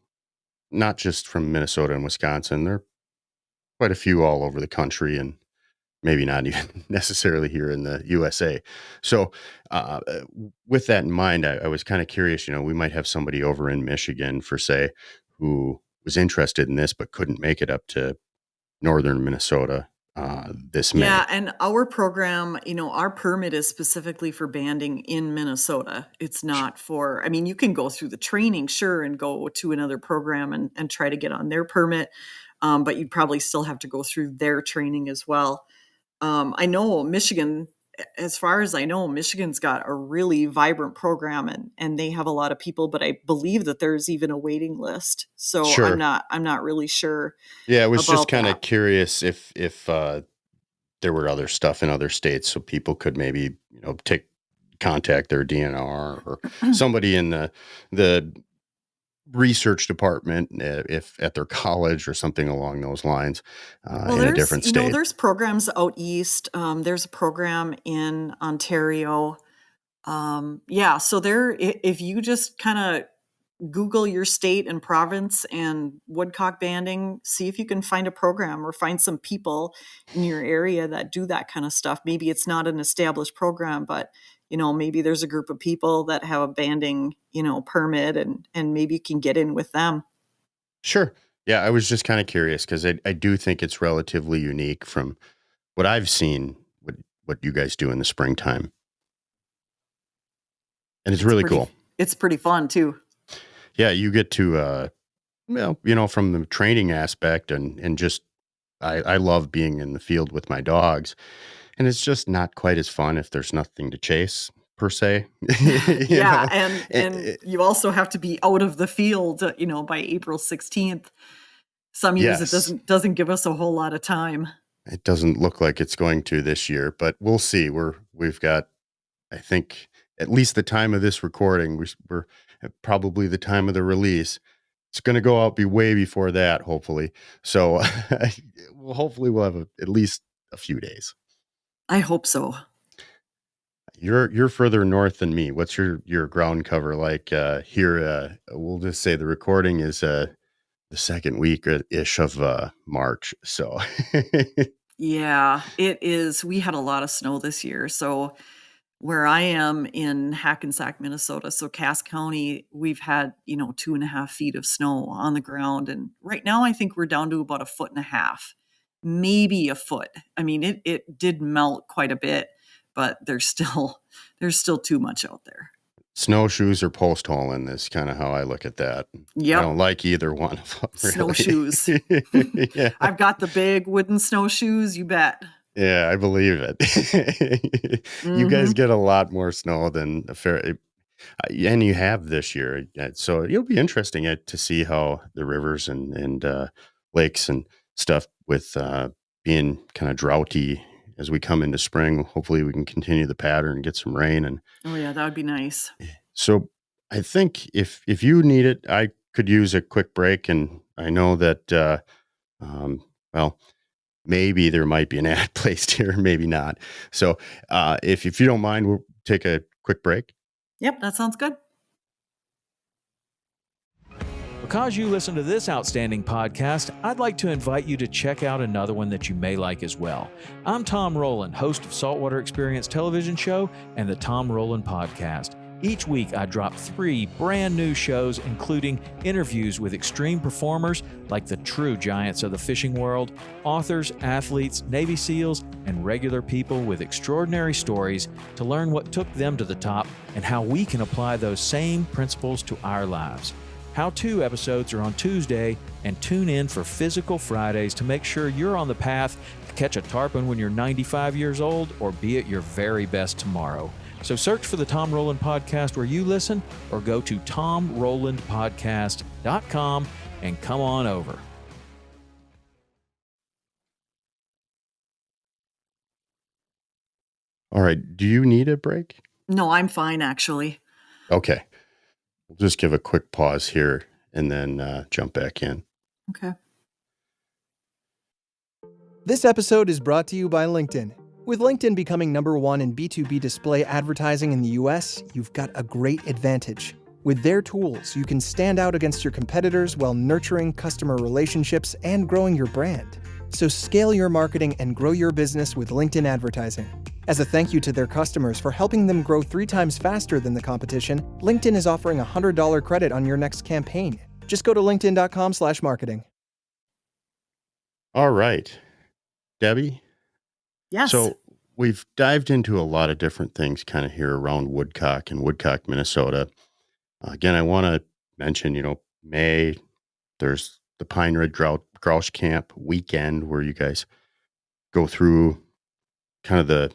not just from Minnesota and Wisconsin. There are quite a few all over the country, and maybe not even necessarily here in the USA. So, uh, with that in mind, I was kind of curious. We might have somebody over in Michigan, for say, who was interested in this but couldn't make it up to northern Minnesota this May. Yeah, and our program, our permit is specifically for banding in Minnesota. It's not for, I mean, you can go through the training, sure, and go to another program and try to get on their permit, but you'd probably still have to go through their training as well. I know Michigan, as far as I know, Michigan's got a really vibrant program and they have a lot of people, but I believe that there's even a waiting list. So Sure. I'm not really sure Yeah, I was just about kind of that. curious if there were other stuff in other states, so people could maybe contact their DNR or somebody in the research department, if at their college or something along those lines, Well, in a there's, different state. there's programs out east. There's a program in Ontario. Yeah, so if you just kind of Google your state and province and woodcock banding, see if you can find a program or find some people in your area that do that kind of stuff. Maybe it's not an established program, but maybe there's a group of people that have a banding, permit and maybe you can get in with them. Sure. Yeah, I was just kind of curious because I do think it's relatively unique from what I've seen, what you guys do in the springtime. And it's really cool. It's pretty fun too. Yeah, you get to, from the training aspect and just, I love being in the field with my dogs. And it's just not quite as fun if there's nothing to chase, per se. Yeah, and you also have to be out of the field, by April 16th. Some years it Yes. doesn't give us a whole lot of time. It doesn't look like it's going to this year, but we'll see. We've got, I think, at least the time of this recording, we're at probably the time of the release. It's going to go out way before that, hopefully. So hopefully we'll have at least a few days. I hope so. You're further north than me. What's your ground cover like here? We'll just say the recording is the second week ish of March. So Yeah, it is. We had a lot of snow this year. So where I am in Hackensack, Minnesota, so Cass County, we've had, 2.5 feet of snow on the ground. And right now I think we're down to about 1.5 feet, maybe a foot. I mean, it did melt quite a bit, but there's still too much out there. snowshoes or post holing is kind of how I look at that. Yep. I don't like either one of them. Really. Snowshoes. Yeah. I've got the big wooden snowshoes, you bet. Yeah, I believe it. You guys get a lot more snow than a fair, and you have this year. So it'll be interesting to see how the rivers and lakes and stuff with being kind of droughty as we come into spring. Hopefully we can continue the pattern and get some rain. And Oh yeah, that would be nice. so I think if you need it, I could use a quick break. And I know that, well, maybe there might be an ad placed here, maybe not. So if you don't mind, we'll take a quick break. Yep, that sounds good. Because you listen to this outstanding podcast, I'd like to invite you to check out another one that you may like as well. I'm Tom Rowland, host of Saltwater Experience television show and the Tom Rowland podcast. Each week, I drop 3 brand new shows, including interviews with extreme performers like the true giants of the fishing world, authors, athletes, Navy SEALs, and regular people with extraordinary stories to learn what took them to the top and how we can apply those same principles to our lives. How-to episodes are on Tuesday, and tune in for Physical Fridays to make sure you're on the path to catch a tarpon when you're 95 years old or be at your very best tomorrow. So search for the Tom Rowland Podcast where you listen, or go to tomrowlandpodcast.com and come on over. All right. Do you need a break? No, I'm fine, actually. Okay. We'll just give a quick pause here and then jump back in. Okay. This episode is brought to you by LinkedIn. With LinkedIn becoming #1 in B2B display advertising in the US, you've got a great advantage. With their tools, you can stand out against your competitors while nurturing customer relationships and growing your brand. So scale your marketing and grow your business with LinkedIn advertising. As a thank you to their customers for helping them grow 3 times faster than the competition, LinkedIn is offering a $100 credit on your next campaign. Just go to linkedin.com/marketing. All right, Debbie. Yes. So we've dived into a lot of different things kind of here around Woodcock and Woodcock, Minnesota. Again, I want to mention, May, there's the Pineridge Grouse Camp weekend where you guys go through kind of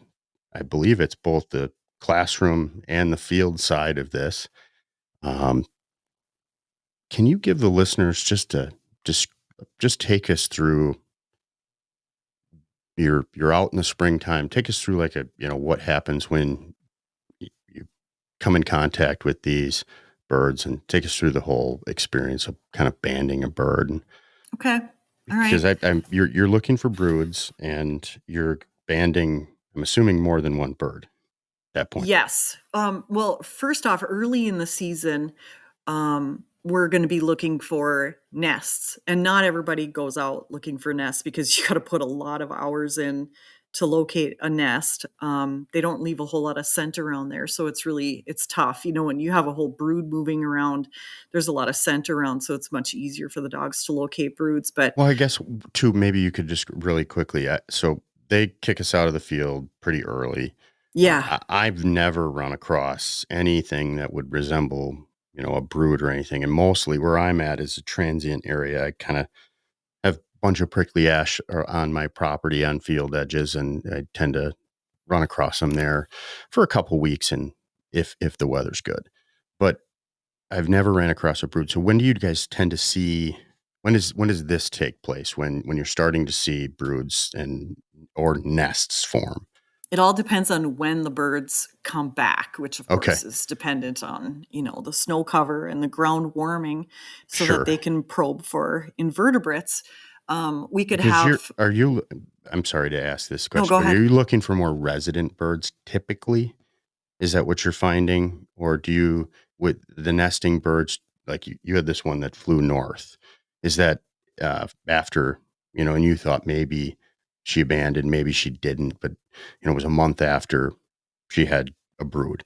I believe it's both the classroom and the field side of this. Can you give the listeners just take us through you're out in the springtime. Take us through what happens when you come in contact with these birds, and take us through the whole experience of kind of banding a bird. Okay. All right. Because you're looking for broods and you're banding, I'm assuming, more than one bird at that point. Yes. Well, first off, early in the season, we're going to be looking for nests, and not everybody goes out looking for nests because you got to put a lot of hours in to locate a nest. They don't leave a whole lot of scent around there. So it's tough. When you have a whole brood moving around, there's a lot of scent around. So it's much easier for the dogs to locate broods. But well, I guess too, maybe you could just really quickly. So they kick us out of the field pretty early. Yeah. I've never run across anything that would resemble, a brood or anything. And mostly where I'm at is a transient area. I kind of have a bunch of prickly ash on my property on field edges, and I tend to run across them there for a couple weeks, and if the weather's good. But I've never ran across a brood. So when do you guys tend to see? When does this take place? When you're starting to see broods or nests form? It all depends on when the birds come back, which of Okay. course is dependent on, the snow cover and the ground warming so Sure. that they can probe for invertebrates. We could Because have. I'm sorry to ask this No, question, go but ahead. are you looking for more resident birds typically? Is that what you're finding? Or do you, with the nesting birds, like you had this one that flew north, is that after, and you thought maybe she abandoned, maybe she didn't, but, it was a month after she had a brood.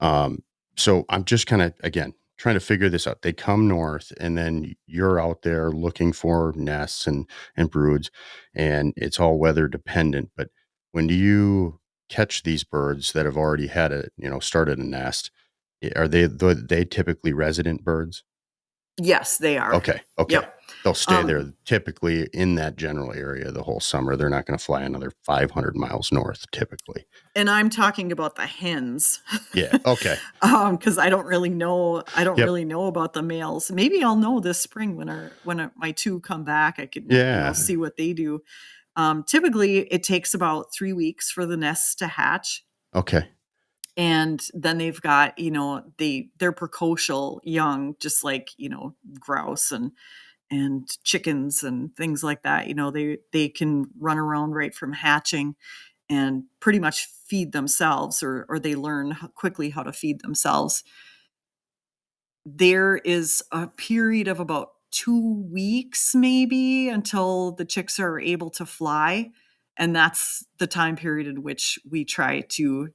So I'm just kind of, again, trying to figure this out. They come north, and then you're out there looking for nests and broods, and it's all weather dependent. But when do you catch these birds that have already had started a nest? Are they typically resident birds? Yes, they are. Okay. Yep. They'll stay there typically in that general area the whole summer. They're not going to fly another 500 miles north typically. And I'm talking about the hens. Yeah. Okay. Because I don't really know. I don't Yep. really know about the males. Maybe I'll know this spring when my two come back. I could see what they do. Typically, it takes about 3 weeks for the nests to hatch. Okay. And then they've got, they're precocial young, just like, grouse and chickens and things like that. They can run around right from hatching and pretty much feed themselves, or they learn quickly how to feed themselves. There is a period of about 2 weeks maybe until the chicks are able to fly. And that's the time period in which we try to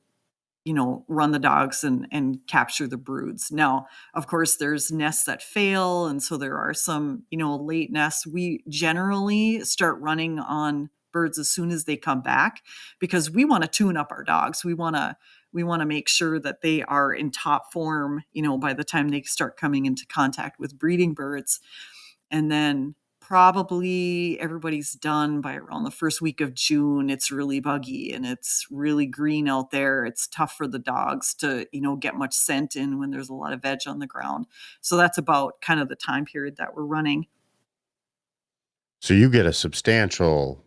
run the dogs and capture the broods. Now, of course, there's nests that fail. And so there are some, late nests. We generally start running on birds as soon as they come back because we want to tune up our dogs. We want to make sure that they are in top form, by the time they start coming into contact with breeding birds. And then probably everybody's done by around the first week of June. It's really buggy and it's really green out there. It's tough for the dogs to, get much scent in when there's a lot of veg on the ground. So that's about kind of the time period that we're running. So you get a substantial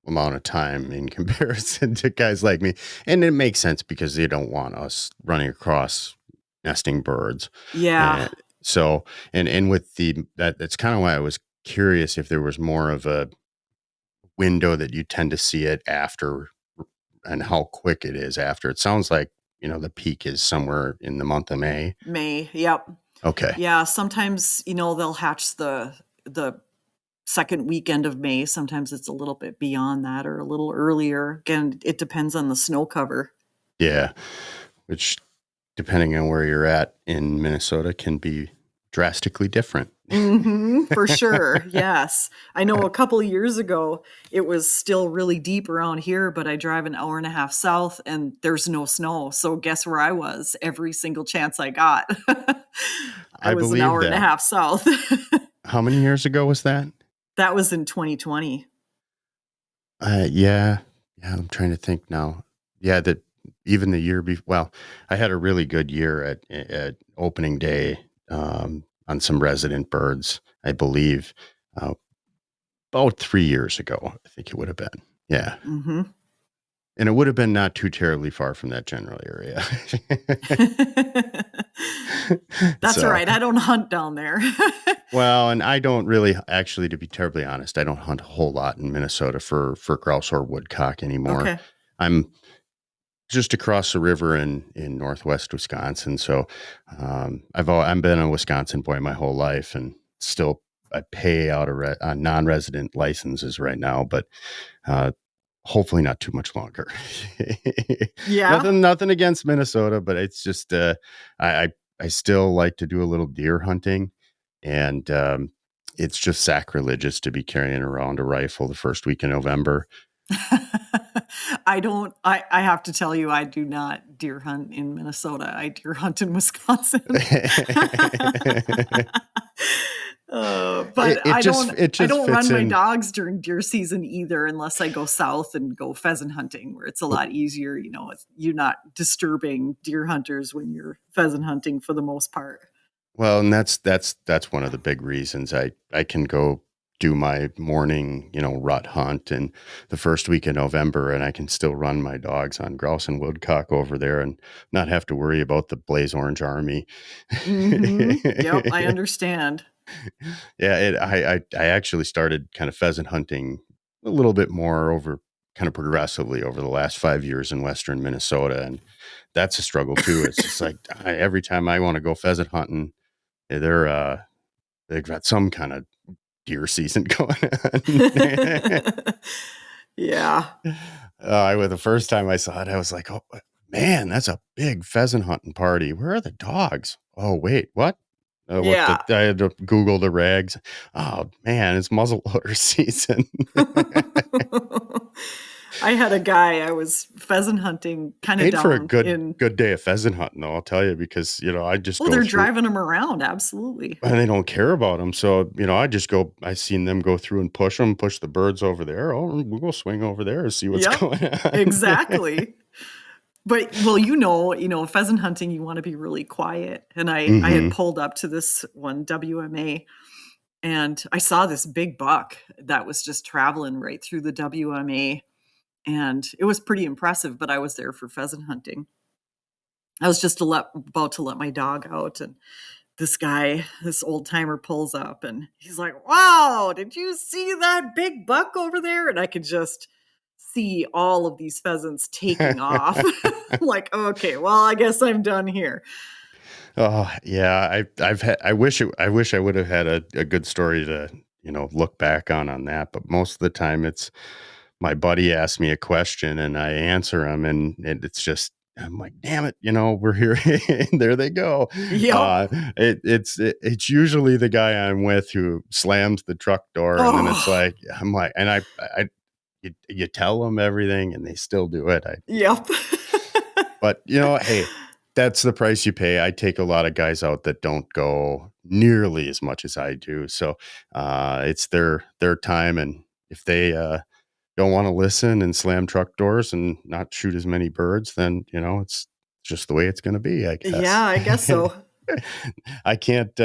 amount of time in comparison to guys like me. And it makes sense because they don't want us running across nesting birds. Yeah. So, and with that's kind of why I was curious if there was more of window that you tend to see it after, and how quick it is after? It sounds like, the peak is somewhere in the month of May. May. Yep. Okay. Yeah. Sometimes, they'll hatch the second weekend of May. Sometimes it's a little bit beyond that or a little earlier. Again, it depends on the snow cover. Yeah. Which, depending on where you're at in Minnesota, can be drastically different. For sure. Yes. I know a couple of years ago, it was still really deep around here, but I drive an hour and a half south and there's no snow. So guess where I was every single chance I got? I was an hour and a half south. How many years ago was that? That was in 2020. Yeah. I'm trying to think now. Yeah, that even the year before. Well, I had a really good year at opening day on some resident birds, I believe, about 3 years ago. I think it would have been. Yeah. Mm-hmm. And it would have been not too terribly far from that general area. That's right. I don't hunt down there. Well, and I don't really, actually, to be terribly honest, I don't hunt a whole lot in Minnesota for grouse or woodcock anymore. Okay. I'm just across the river in northwest Wisconsin. So I've been a Wisconsin boy my whole life, and still I pay out on non-resident licenses right now, but hopefully not too much longer. Yeah. Nothing against Minnesota, but it's just I still like to do a little deer hunting, and it's just sacrilegious to be carrying around a rifle the first week in November. I have to tell you, I do not deer hunt in Minnesota. I deer hunt in Wisconsin. But I don't run my dogs during deer season either, unless I go south and go pheasant hunting, where it's a lot easier. You're not disturbing deer hunters when you're pheasant hunting for the most part. Well, and that's one of the big reasons I can go do my morning, rut hunt in the first week of November, and I can still run my dogs on grouse and woodcock over there and not have to worry about the Blaze Orange Army. Mm-hmm. Yep, I understand. Yeah, I actually started kind of pheasant hunting a little bit more kind of progressively over the last 5 years in western Minnesota, and that's a struggle too. It's just like every time I want to go pheasant hunting, they've got some kind of deer season going on. Yeah. The first time I saw it, I was like, oh man, that's a big pheasant hunting party. Where are the dogs? Oh wait, what? I had to Google the rags. Oh man, it's muzzleloader season. I had a guy, I was pheasant hunting kind of down for a good day of pheasant hunting, though, I'll tell you, because, I just they're driving them around. Absolutely. And they don't care about them. So, I seen them go through and push the birds over there. Oh, we'll go swing over there and see what's going on. Exactly. But, pheasant hunting, you want to be really quiet. And I had pulled up to this one WMA, and I saw this big buck that was just traveling right through the WMA. And it was pretty impressive, but I was there for pheasant hunting. I was just about to let my dog out, and this old timer pulls up, and he's like, "Wow, did you see that big buck over there?" And I could just see all of these pheasants taking off. I'm like, okay, well, I guess I'm done here. Oh yeah, I wish I would have had a good story to look back on that, but most of the time it's my buddy asks me a question and I answer him, and it's just, I'm like, damn it, we're here. There they go. Yep. It's usually the guy I'm with who slams the truck door, and then it's like, I'm like, and you tell them everything and they still do it. Yep. But hey, that's the price you pay. I take a lot of guys out that don't go nearly as much as I do. So it's their time, and if they don't want to listen and slam truck doors and not shoot as many birds, then it's just the way it's going to be, I guess. Yeah, I guess so. I can't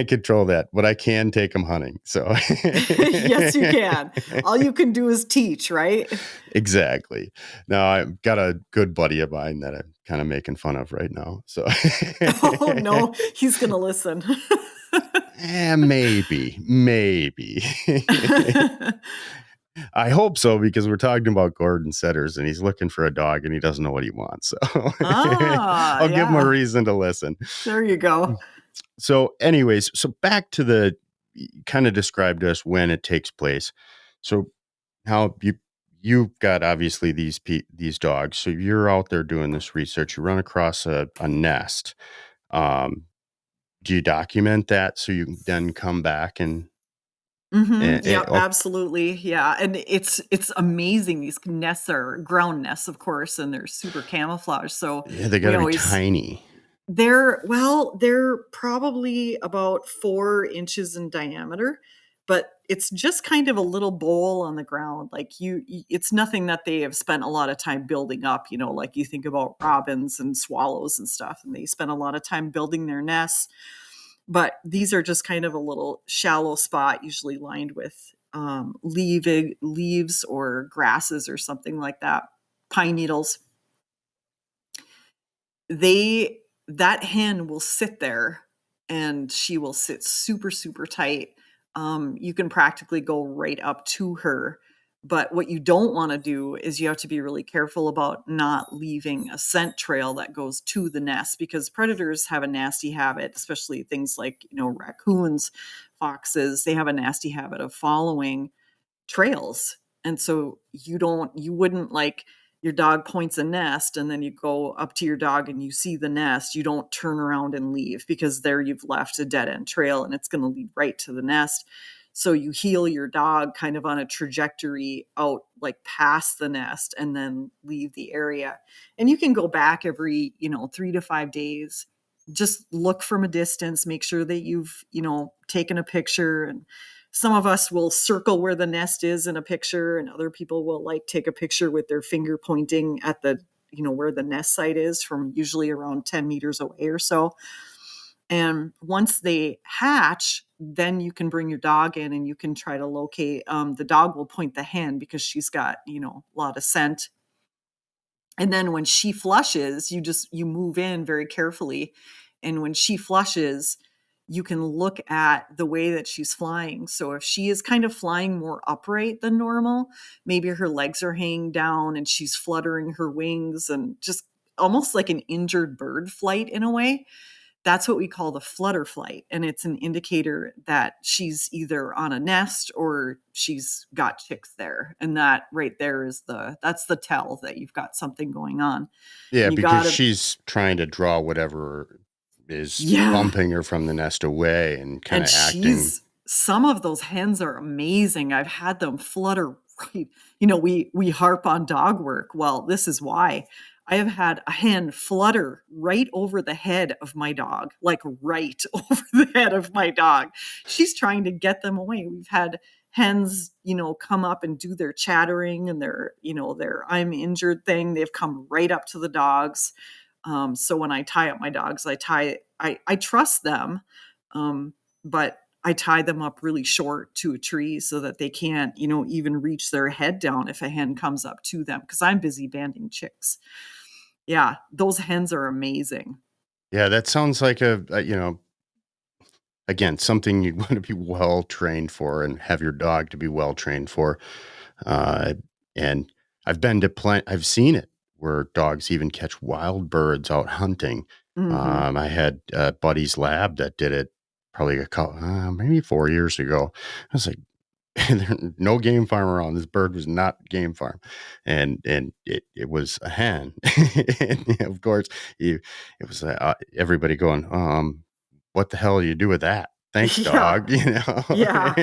control that, but I can take them hunting. So yes, you can. All you can do is teach, right? Exactly. Now I've got a good buddy of mine that I'm kind of making fun of right now. So oh no, he's going to listen. Maybe. I hope so, because we're talking about Gordon setters and he's looking for a dog and he doesn't know what he wants. So I'll give him a Yeah. reason to listen. There you go. So anyways, so back to the kind of describe to us when it takes place. So how you've got obviously these dogs. So you're out there doing this research. You run across a nest. Um, do you document that so you can then come back and Yep, oh, absolutely. Yeah. And it's amazing. These nests are ground nests, of course, and they're super camouflaged. So yeah, they got we to be always tiny. they're probably about 4 inches in diameter, but it's just kind of a little bowl on the ground. Like it's nothing that they have spent a lot of time building up, like you think about robins and swallows and stuff, and they spend a lot of time building their nests. But these are just kind of a little shallow spot, usually lined with leaves or grasses or something like that, pine needles. That hen will sit there and she will sit super, super tight. You can practically go right up to her. But what you don't want to do is you have to be really careful about not leaving a scent trail that goes to the nest, because predators have a nasty habit, especially things like, raccoons, foxes, they have a nasty habit of following trails. And so you wouldn't, like, your dog points a nest and then you go up to your dog and you see the nest, you don't turn around and leave, because there you've left a dead end trail and it's going to lead right to the nest. So you heel your dog kind of on a trajectory out, like past the nest, and then leave the area. And you can go back every 3 to 5 days, just look from a distance, make sure that you've taken a picture. And some of us will circle where the nest is in a picture, and other people will like take a picture with their finger pointing at the where the nest site is, from usually around 10 meters away or so. And once they hatch, then you can bring your dog in and you can try to locate. The dog will point the hen because she's got a lot of scent. And then when she flushes, you move in very carefully. And when she flushes, you can look at the way that she's flying. So if she is kind of flying more upright than normal, maybe her legs are hanging down and she's fluttering her wings and just almost like an injured bird flight in a way, that's what we call the flutter flight. And it's an indicator that she's either on a nest or she's got chicks there. And that right there that's the tell that you've got something going on. Yeah, And you because gotta, she's trying to draw whatever is yeah. bumping her from the nest away and kind And of acting. some of those hens are amazing. I've had them flutter right. We harp on dog work. Well, this is why. I have had a hen flutter right over the head of my dog, like right over the head of my dog. She's trying to get them away. We've had hens, come up and do their chattering and their I'm injured thing. They've come right up to the dogs. So when I tie up my dogs, I trust them. But I tie them up really short to a tree so that they can't, even reach their head down if a hen comes up to them, because I'm busy banding chicks. Yeah, those hens are amazing. Yeah, that sounds like again, something you'd want to be well trained for and have your dog to be well trained for. And I've seen it where dogs even catch wild birds out hunting. Mhm. I had a buddy's lab that did it probably maybe 4 years ago. I was like, no game farm around. This bird was not game farm, and it was a hen. And of course, it was everybody going, what the hell do you do with that? Thanks, Yeah. dog. Yeah.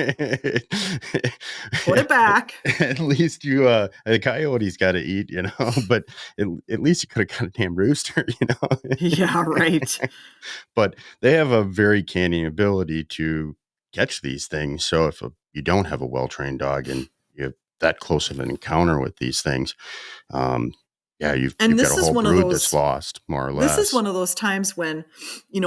Put it back. At least the coyote's got to eat, but at least you could have got a damn rooster, Yeah, right. But they have a very canny ability to catch these things. So if you don't have a well-trained dog and you have that close of an encounter with these things, um, yeah, you've And got a whole brood that's lost, more or this is less. one of those times when,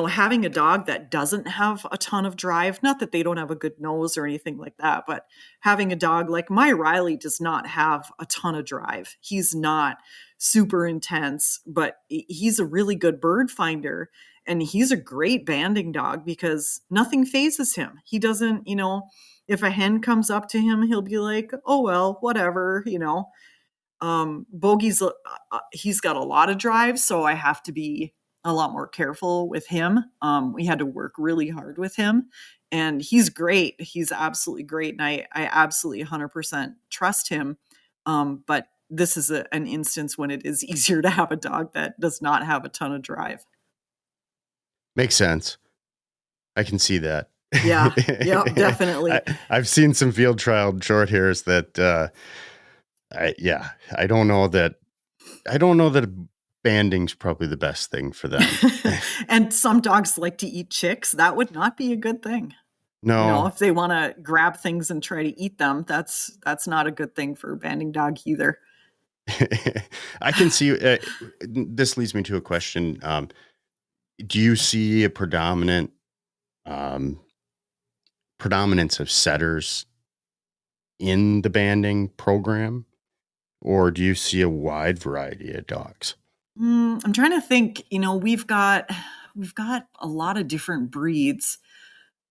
having a dog that doesn't have a ton of drive, not that they don't have a good nose or anything like that, but having a dog like my Riley does not have a ton of drive. He's not super intense, but he's a really good bird finder. And he's a great banding dog because nothing phases him. He doesn't, if a hen comes up to him, he'll be like, oh, well, whatever, Bogey's, he's got a lot of drive, so I have to be a lot more careful with him. We had to work really hard with him, and he's great. He's absolutely great. And I absolutely 100% trust him. But this is an instance when it is easier to have a dog that does not have a ton of drive. Makes sense. I can see that. Yeah. Yep, definitely. I've seen some field trial short hairs that, I don't know that banding's probably the best thing for them. And some dogs like to eat chicks. That would not be a good thing. No, If they want to grab things and try to eat them, that's not a good thing for a banding dog either. I can see, this leads me to a question. Do you see a predominance of setters in the banding program, or do you see a wide variety of dogs? I'm trying to think. We've got a lot of different breeds.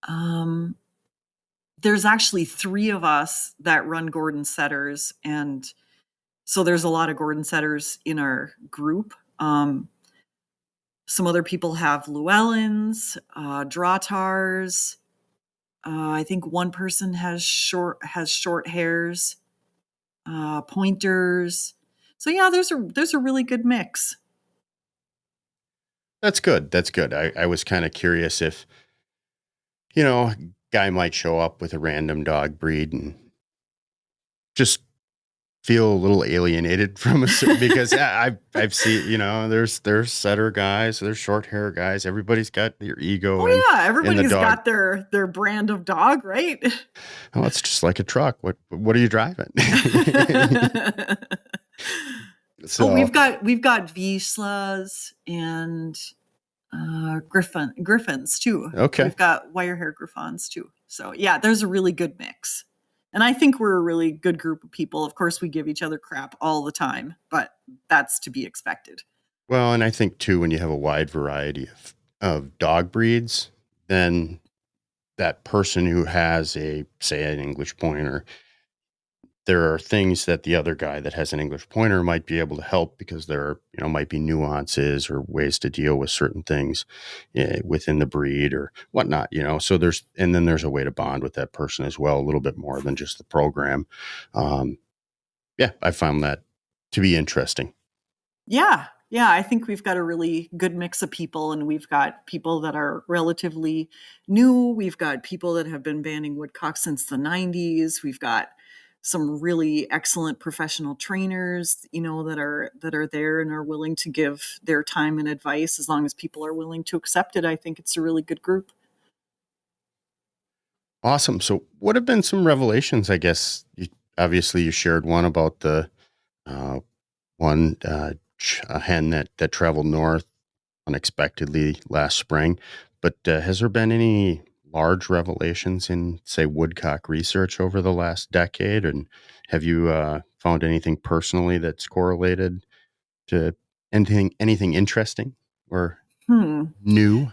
There's actually 3 of us that run Gordon setters, and so there's a lot of Gordon setters in our group. Some other people have Llewellyns, Drahtars. I think one person has short hairs, pointers. So yeah, there's a really good mix. That's good. That's good. I was kind of curious if, guy might show up with a random dog breed and just feel a little alienated from because I've seen, there's setter guys, there's short hair guys. Everybody's got their ego. Oh yeah, everybody's got their brand of dog, right? Oh, it's just like a truck. What are you driving? So we've got Vizslas and Griffins too. Okay. We've got wire hair Griffons too. So yeah, there's a really good mix. And I think we're a really good group of people. Of course, we give each other crap all the time, but that's to be expected. Well, and I think too, when you have a wide variety of dog breeds, then that person who has say an English pointer, there are things that the other guy that has an English pointer might be able to help, because there are, might be nuances or ways to deal with certain things within the breed or whatnot, so then there's a way to bond with that person as well, a little bit more than just the program. I found that to be interesting. Yeah. Yeah, I think we've got a really good mix of people, and we've got people that are relatively new. We've got people that have been banding woodcock since the 90s. We've got some really excellent professional trainers, that are there and are willing to give their time and advice as long as people are willing to accept it. I think it's a really good group. Awesome. So what have been some revelations? I guess obviously you shared one about the a hen that traveled north unexpectedly last spring, but has there been any large revelations in, say, woodcock research over the last decade? And have you found anything personally that's correlated to anything interesting or new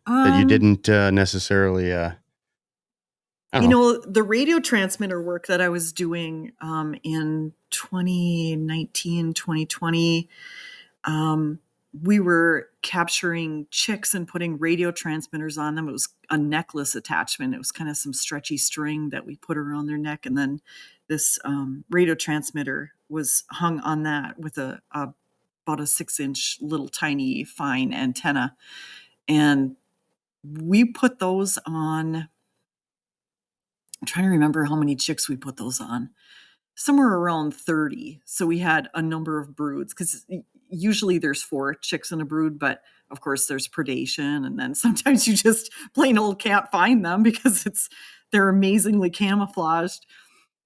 that you didn't necessarily the radio transmitter work that I was doing in 2019, 2020, we were capturing chicks and putting radio transmitters on them. It was a necklace attachment. It was kind of some stretchy string that we put around their neck. And then this radio transmitter was hung on that with about a 6-inch little tiny fine antenna. And we put those on. I'm trying to remember how many chicks we put those on. Somewhere around 30. So we had a number of broods, because usually there's 4 chicks in a brood, but of course there's predation. And then sometimes you just plain old can't find them because they're amazingly camouflaged.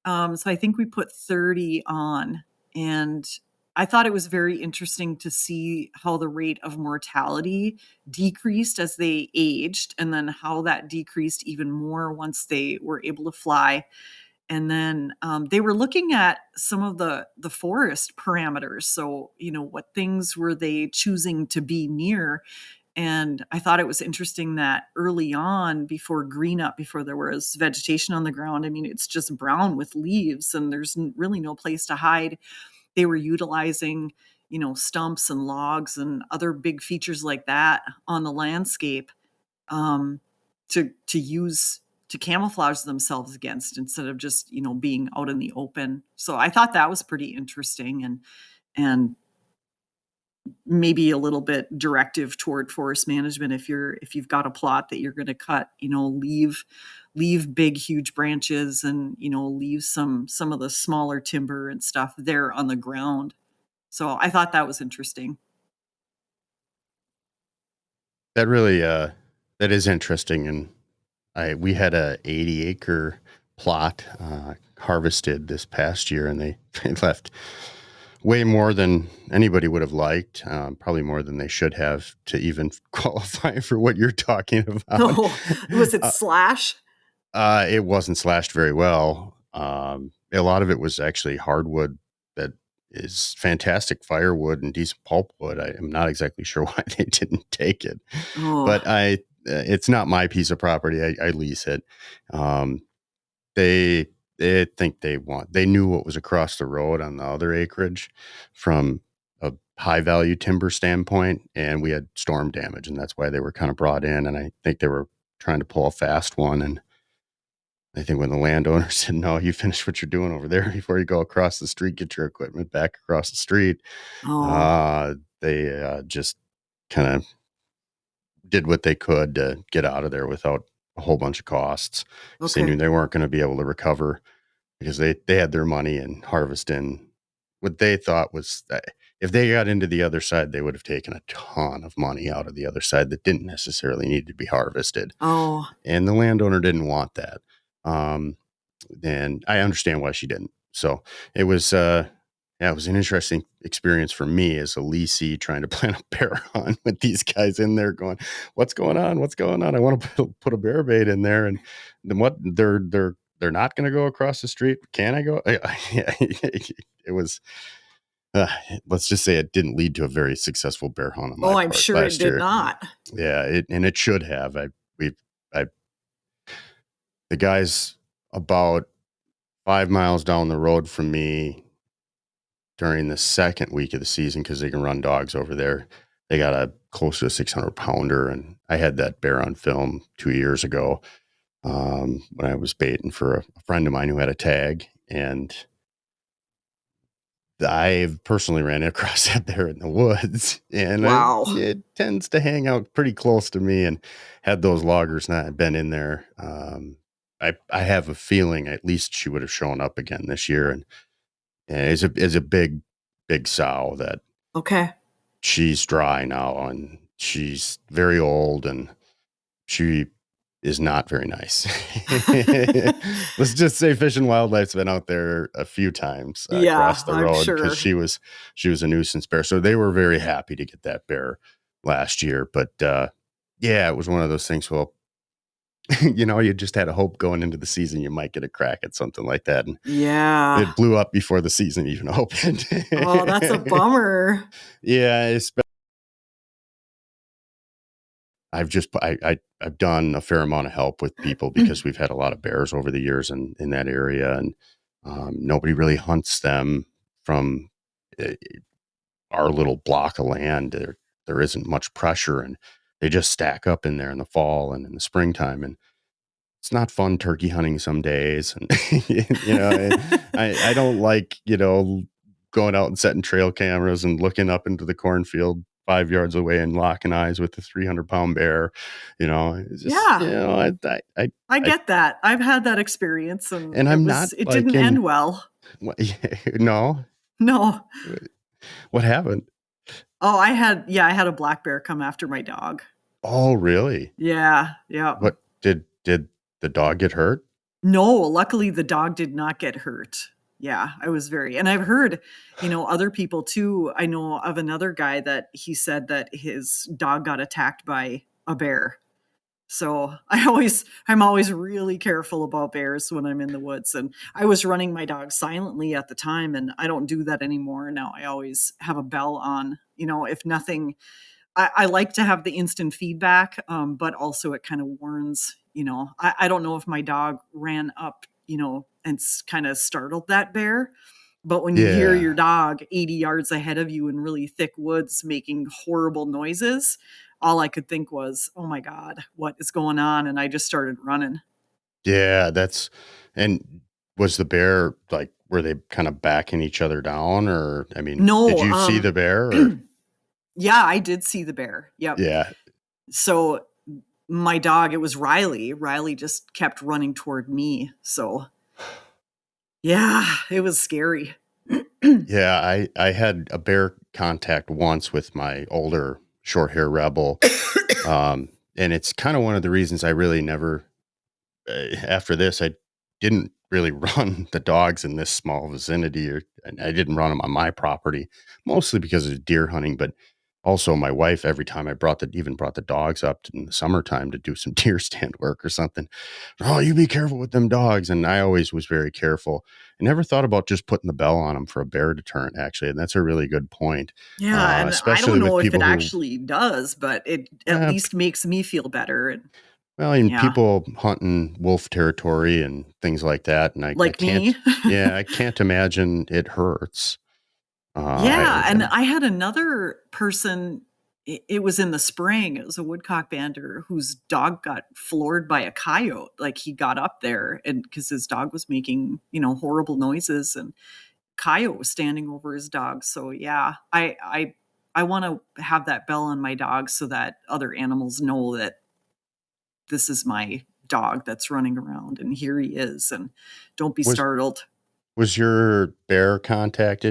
So I think we put 30 on, and I thought it was very interesting to see how the rate of mortality decreased as they aged, and then how that decreased even more once they were able to fly. And then they were looking at some of the forest parameters. So, what things were they choosing to be near? And I thought it was interesting that early on, before green up, before there was vegetation on the ground, I mean, it's just brown with leaves and there's really no place to hide. They were utilizing, stumps and logs and other big features like that on the landscape, to use to camouflage themselves against, instead of just, being out in the open. So I thought that was pretty interesting, and maybe a little bit directive toward forest management. If you've got a plot that you're going to cut, leave big, huge branches, and, leave some of the smaller timber and stuff there on the ground. So I thought that was interesting. That really, that is interesting. And we had a 80-acre plot harvested this past year, and they left way more than anybody would have liked, probably more than they should have to even qualify for what you're talking about. Oh, was it slash? It wasn't slashed very well. A lot of it was actually hardwood that is fantastic firewood and decent pulpwood. I am not exactly sure why they didn't take it, but it's not my piece of property. I lease it. They think they knew what was across the road on the other acreage from a high value timber standpoint, and we had storm damage, and that's why they were kind of brought in. And I think they were trying to pull a fast one. And I think when the landowner said, "No, you finish what you're doing over there before you go across the street, get your equipment back across the street," they just kind of did what they could to get out of there without a whole bunch of costs. Because they knew they weren't going to be able to recover, because they had their money and harvest in what they thought was that if they got into the other side, they would have taken a ton of money out of the other side that didn't necessarily need to be harvested. Oh, And the landowner didn't want that. And I understand why she didn't. So it was, it was an interesting experience for me as a leasee trying to plan a bear hunt with these guys in there going, "What's going on? What's going on? I want to put a bear bait in there." And then what they're not going to go across the street. Can I go? It was, let's just say it didn't lead to a very successful bear hunt on my part I'm sure it did not. Yeah. And it should have. The guys about 5 miles down the road from me during the second week of the season, because they can run dogs over there, they got a close to a 600 pounder. And I had that bear on film 2 years ago when I was baiting for a friend of mine who had a tag. And I've personally ran across that bear in the woods, and Wow. it tends to hang out pretty close to me. And had those loggers not been in there, I have a feeling at least she would have shown up again this year. And is a big sow that she's dry now, and she's very old, and she is not very nice. Let's just say Fish and Wildlife's been out there a few times across the road, because she was a nuisance bear. So they were very happy to get that bear last year. But it was one of those things. Well, you just had a hope going into the season you might get a crack at something like that. And it blew up before the season even opened. Oh, that's a bummer. Yeah, I've done a fair amount of help with people because we've had a lot of bears over the years in that area, and nobody really hunts them from our little block of land. There isn't much pressure, and they just stack up in there in the fall and in the springtime. And it's not fun turkey hunting some days. And, I don't like, going out and setting trail cameras and looking up into the cornfield 5 yards away and locking eyes with the 300-pound bear. It's just, I get that. I've had that experience, and it didn't end well. No. What happened? Oh, I had a black bear come after my dog. Oh, really? Yeah. What did the dog get hurt? No, luckily the dog did not get hurt. Yeah, and I've heard, other people too. I know of another guy that he said that his dog got attacked by a bear. So I'm always really careful about bears when I'm in the woods. And I was running my dog silently at the time, and I don't do that anymore. Now I always have a bell on, if nothing I like to have the instant feedback, but also it kind of warns, I don't know if my dog ran up, and kind of startled that bear. But when you hear Yeah. your dog 80 yards ahead of you in really thick woods making horrible noises, all I could think was, oh my God, what is going on? And I just started running. Yeah, and was the bear like, were they kind of backing each other down, or, I mean, did No, you see the bear or? yeah, I did see the bear. Yep. Yeah. So my dog, it was Riley. Riley just kept running toward me. So yeah, it was scary. Yeah. I had a bear contact once with my older short hair rebel. And it's kind of one of the reasons I really never, after this, I didn't really run the dogs in this small vicinity, and I didn't run them on my property, mostly because of deer hunting, but also my wife, every time I even brought the dogs up in the summertime to do some deer stand work or something. Oh, you be careful with them dogs. And I always was very careful. I never thought about just putting the bell on them for a bear deterrent, actually. And that's a really good point. Yeah, and I Especially don't with know if it people who, actually does, but it at least makes me feel better. And well, and yeah, people hunting wolf territory and things like that. And I like can't, me. yeah, I can't imagine it hurts. Yeah, and I had another person, it was in the spring, it was a woodcock bander whose dog got floored by a coyote. Like he got up there and because his dog was making, horrible noises, and coyote was standing over his dog. So yeah, I want to have that bell on my dog so that other animals know that this is my dog that's running around and here he is, and don't be was, startled. was your bear contact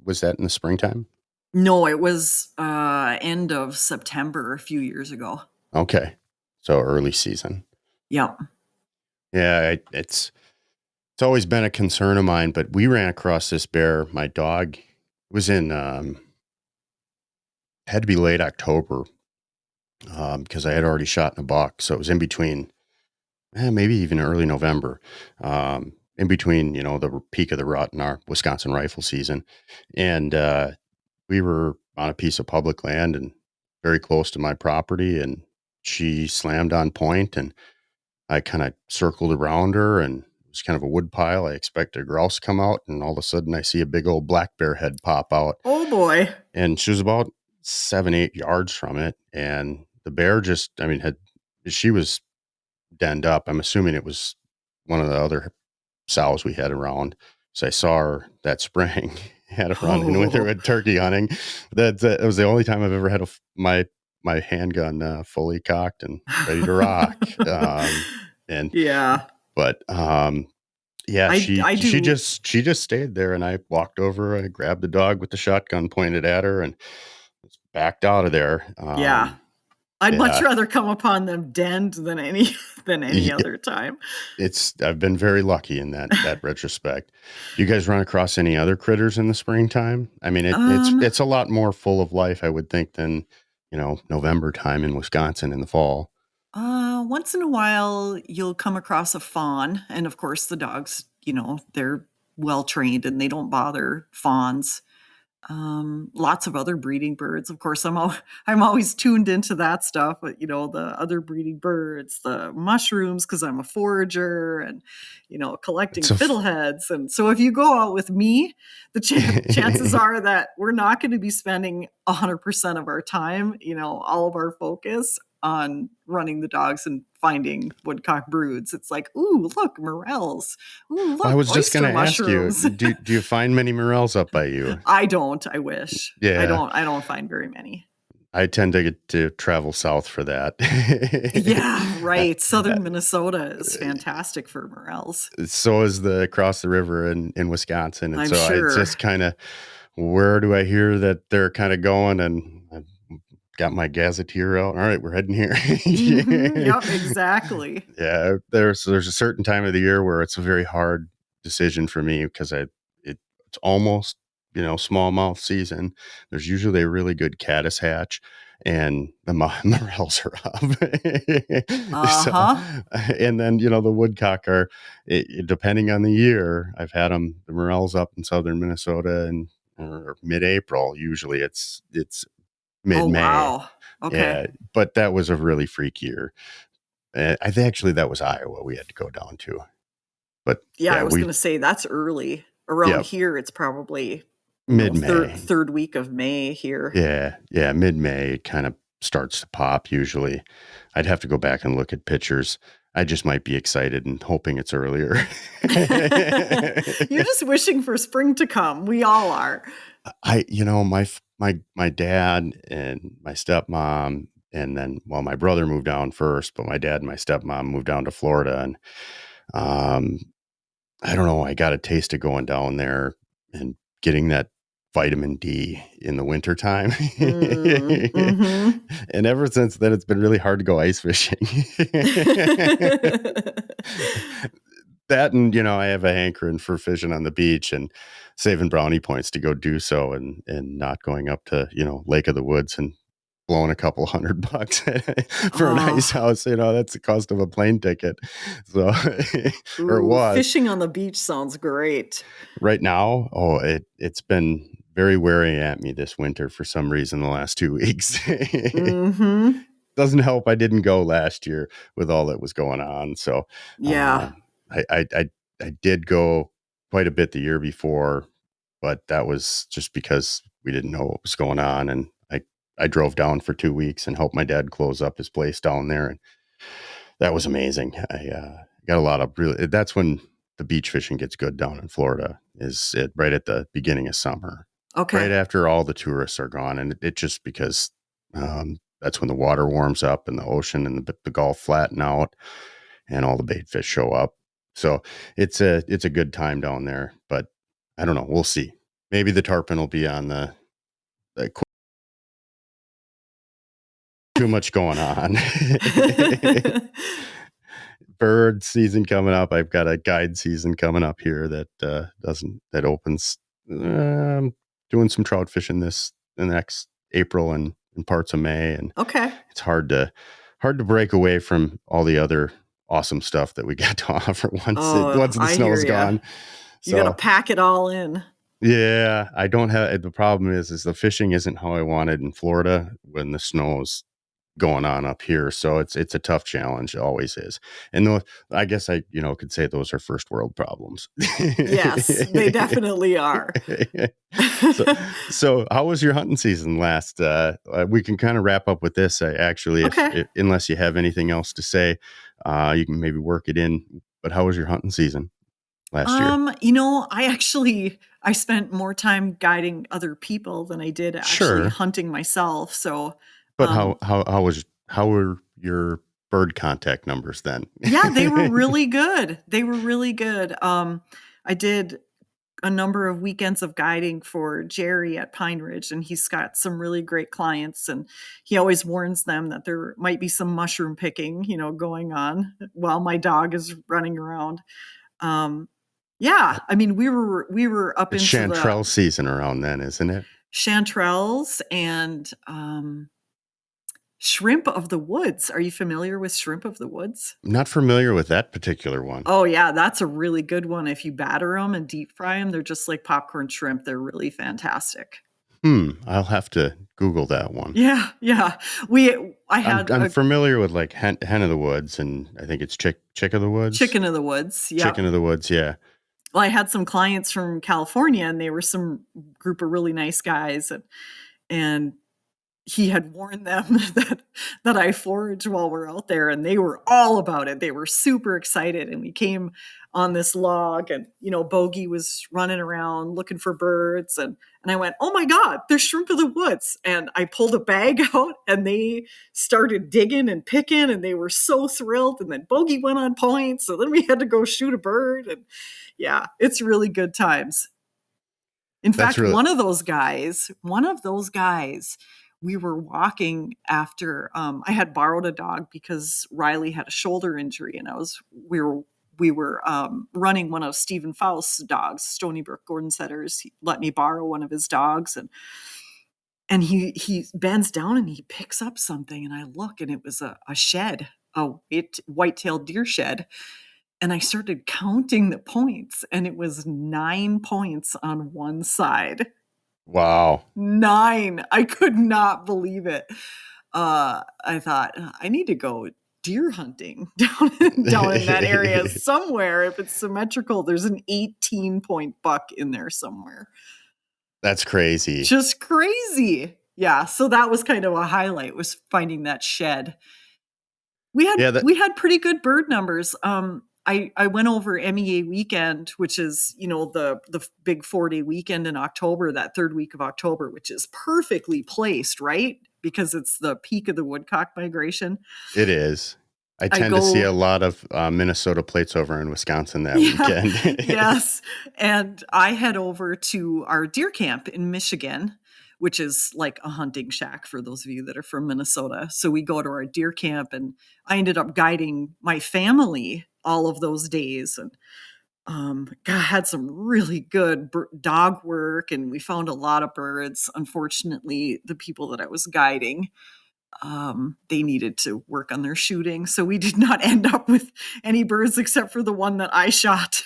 was that in the springtime? No, it was end of September a few years ago. Okay. So early season. Yep. Yeah. It's always been a concern of mine, but we ran across this bear. My dog was had to be late October, because I had already shot in a buck. So it was in between, maybe even early November, in between, the peak of the rut in our Wisconsin rifle season. And, we were on a piece of public land and very close to my property, and she slammed on point, and I kind of circled around her, and it was kind of a wood pile. I expected a grouse to come out, and all of a sudden I see a big old black bear head pop out. Oh boy. And she was about 7-8 yards from it. And the bear just, I mean, she was denned up. I'm assuming it was one of the other sows we had around. So I saw her that spring, had a run in with her with turkey hunting. That was the only time I've ever had my handgun fully cocked and ready to rock. And Yeah. but yeah, I she do. just stayed there, and I walked over, I grabbed the dog with the shotgun pointed at her, and backed out of there. Yeah. I'd much Yeah. rather come upon them denned than any other time. I've been very lucky in that retrospect. Do you guys run across any other critters in the springtime? I mean, it's a lot more full of life, I would think, than, November time in Wisconsin in the fall. Once in a while you'll come across a fawn, and of course the dogs, they're well trained and they don't bother fawns. Lots of other breeding birds. Of course, I'm always tuned into that stuff, but the other breeding birds, the mushrooms, because I'm a forager, and collecting It's a fiddleheads. And so if you go out with me, the chances are that we're not going to be spending 100% of our time, all of our focus on running the dogs and finding woodcock broods. It's like, ooh, look, morels. Ooh, look, I was just going oyster to ask you, mushrooms. do you find many morels up by you? I don't. I wish. Yeah. I don't find very many. I tend to get to travel south for that. Yeah, right. Southern Minnesota is fantastic for morels. So is the across the river in Wisconsin. And I'm so sure. I just kind of, where do I hear that they're kind of going? And I've got my gazetteer out. All right, we're heading here. Mhm, yep, exactly. Yeah, there's a certain time of the year where it's a very hard decision for me, because it's almost, smallmouth season. There's usually a really good caddis hatch, and the morels are up. Uh-huh. So, and then, the woodcock are, depending on the year, I've had the morels up in southern Minnesota, and or mid-April. Usually it's Oh, mid-May. wow. Okay. Yeah, but that was a really freak year. I think actually that was Iowa we had to go down to. But Yeah, yeah, I was going to say that's early. Around yeah, here, it's probably, mid-May. third week of May here. Yeah, mid-May it kind of starts to pop usually. I'd have to go back and look at pictures. I just might be excited and hoping it's earlier. You're just wishing for spring to come. We all are. My dad and my stepmom, and then my brother moved down first, but my dad and my stepmom moved down to Florida, and I don't know, I got a taste of going down there and getting that vitamin D in the wintertime. Mm-hmm. And ever since then, it's been really hard to go ice fishing. That, and I have a hankering for fishing on the beach and saving brownie points to go do so, and not going up to Lake of the Woods and blowing a couple $100 for an ice house. That's the cost of a plane ticket. So or it was. Fishing on the beach sounds great. Right now, it's been very wearing at me this winter for some reason the last 2 weeks. Mm-hmm. Doesn't help I didn't go last year with all that was going on. So Yeah. I did go quite a bit the year before, but that was just because we didn't know what was going on. And I drove down for 2 weeks and helped my dad close up his place down there. And that was amazing. I got a lot of that's when the beach fishing gets good down in Florida, is it right at the beginning of summer. Okay. Right after all the tourists are gone. And it just because that's when the water warms up and the ocean and the Gulf flatten out and all the bait fish show up. So it's a good time down there, but I don't know. We'll see. Maybe the tarpon will be on the too much going on. Bird season coming up. I've got a guide season coming up here that opens. Doing some trout fishing the next April and parts of May, and Okay. it's hard to break away from all the other awesome stuff that we got to offer once the snow's gone. You got to pack it all in. Yeah, I don't have. The problem is the fishing isn't how I wanted in Florida when the snow's going on up here. So it's a tough challenge. It always is. And I guess I could say those are first world problems. Yes, they definitely are. So how was your hunting season last? We can kind of wrap up with this. Actually, okay. Unless you have anything else to say, you can maybe work it in. But how was your hunting season last year? I spent more time guiding other people than I did actually hunting myself. So, but how were your bird contact numbers then? Yeah, they were really good. I did a number of weekends of guiding for Jerry at Pineridge, and he's got some really great clients, and he always warns them that there might be some mushroom picking, going on while my dog is running around. Yeah, I mean, we were up into chanterelle season around then, isn't it? Chanterelles and shrimp of the woods. Are you familiar with shrimp of the woods? Not familiar with that particular one. Oh yeah, that's a really good one. If you batter them and deep fry them, they're just like popcorn shrimp. They're really fantastic. I'll have to Google that one. Yeah. I'm familiar with like hen of the woods, and I think it's chick of the woods. Chicken of the woods. Yeah. Chicken of the woods. Yeah. Well, I had some clients from California, and they were some group of really nice guys, and he had warned them that I foraged while we're out there, and they were all about it. They were super excited. And we came on this log, and, Bogey was running around looking for birds. And I went, oh my God, there's shrimp of the woods. And I pulled a bag out, and they started digging and picking, and they were so thrilled. And then Bogey went on point. So then we had to go shoot a bird. And yeah, it's really good times. In fact, one of those guys, we were walking after I had borrowed a dog because Riley had a shoulder injury, and we were running one of Stephen Faust's dogs, Stony Brook Gordon Setters. He let me borrow one of his dogs, and he bends down and he picks up something, and I look, and it was a shed, a white-tailed deer shed. And I started counting the points, and it was 9 points on one side. Wow. 9. I could not believe it. I thought I need to go deer hunting down in that area somewhere. If it's symmetrical, there's an 18-point buck in there somewhere. That's crazy. Just crazy. Yeah. So that was kind of a highlight, was finding that shed. We had pretty good bird numbers. I went over MEA weekend, which is, the big 4-day weekend in October, that third week of October, which is perfectly placed, right? Because it's the peak of the woodcock migration. It is. I tend to see a lot of Minnesota plates over in Wisconsin that weekend. Yes. And I head over to our deer camp in Michigan, which is like a hunting shack for those of you that are from Minnesota. So we go to our deer camp, and I ended up guiding my family all of those days. And had some really good dog work, and we found a lot of birds. Unfortunately, the people that I was guiding, they needed to work on their shooting, so we did not end up with any birds except for the one that I shot.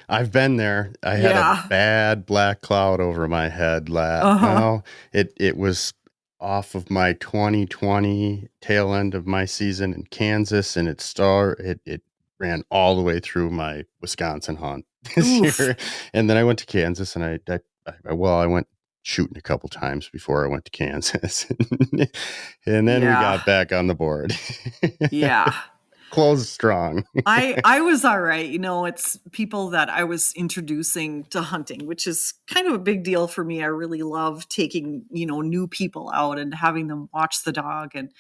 I've been there. I had a bad black cloud over my head. Well, it was off of my 2020 tail end of my season in Kansas, and it ran all the way through my Wisconsin hunt this year. And then I went to Kansas, and I went shooting a couple times before I went to Kansas. And then we got back on the board. Yeah. Closed strong. I was all right. It's people that I was introducing to hunting, which is kind of a big deal for me. I really love taking, new people out and having them watch the dog and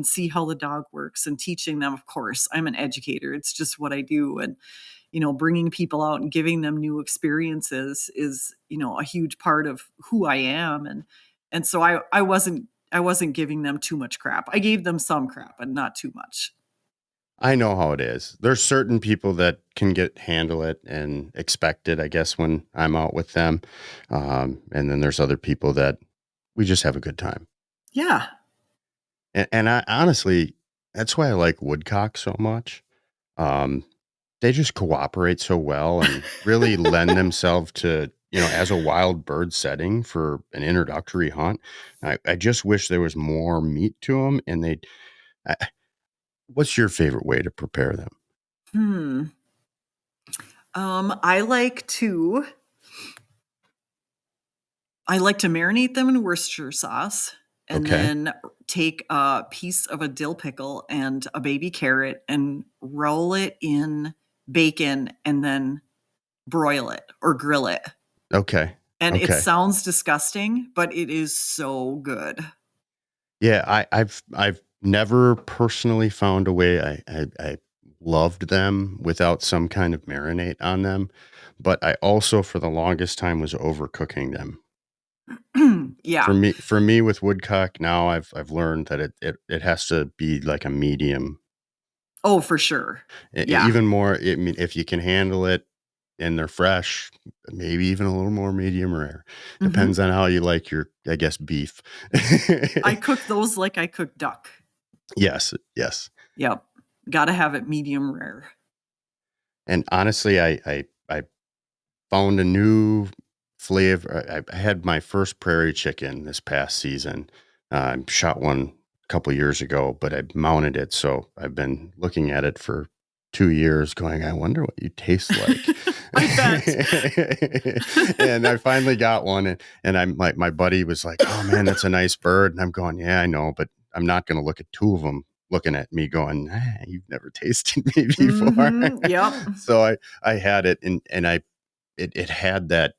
see how the dog works, and teaching them. Of course, I'm an educator. It's just what I do. And, bringing people out and giving them new experiences is, a huge part of who I am. And so I wasn't giving them too much crap. I gave them some crap, but not too much. I know how it is. There's certain people that can handle it and expect it, I guess, when I'm out with them. And then there's other people that we just have a good time. Yeah. And I honestly, that's why I like woodcock so much. They just cooperate so well and really lend themselves to, as a wild bird setting for an introductory hunt. I just wish there was more meat to them, and what's your favorite way to prepare them? I like to marinate them in Worcestershire sauce, and then take a piece of a dill pickle and a baby carrot and roll it in bacon and then broil it or grill it. Okay. And it sounds disgusting, but it is so good. Yeah, I've never personally found a way. I loved them without some kind of marinade on them, but I also, for the longest time, was overcooking them. Yeah. For me with woodcock, now I've learned that it has to be like a medium. Oh, for sure. Yeah. Even more. I mean, if you can handle it and they're fresh, maybe even a little more medium rare. Depends on how you like your, I guess, beef. I cook those like I cook duck. Yes. Yep. Got to have it medium rare. And honestly, I found a new flavor. I had my first prairie chicken this past season. I shot one a couple years ago, but I mounted it. So I've been looking at it for 2 years going, I wonder what you taste like. I bet. And I finally got one, and I'm like, my buddy was like, oh man, that's a nice bird. And I'm going, yeah, I know, but I'm not going to look at two of them looking at me going, you've never tasted me before. Yep. So I had it, and it had that.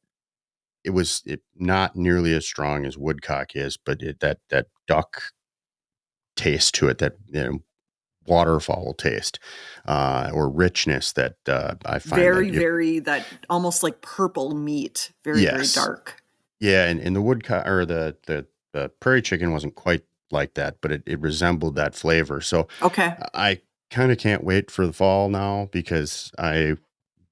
It was not nearly as strong as woodcock is, but that duck taste to it, that waterfowl taste, or richness that I find very that almost like purple meat, very dark. Yeah, and the woodcock or the prairie chicken wasn't quite like that, but it resembled that flavor. So I kind of can't wait for the fall now, because I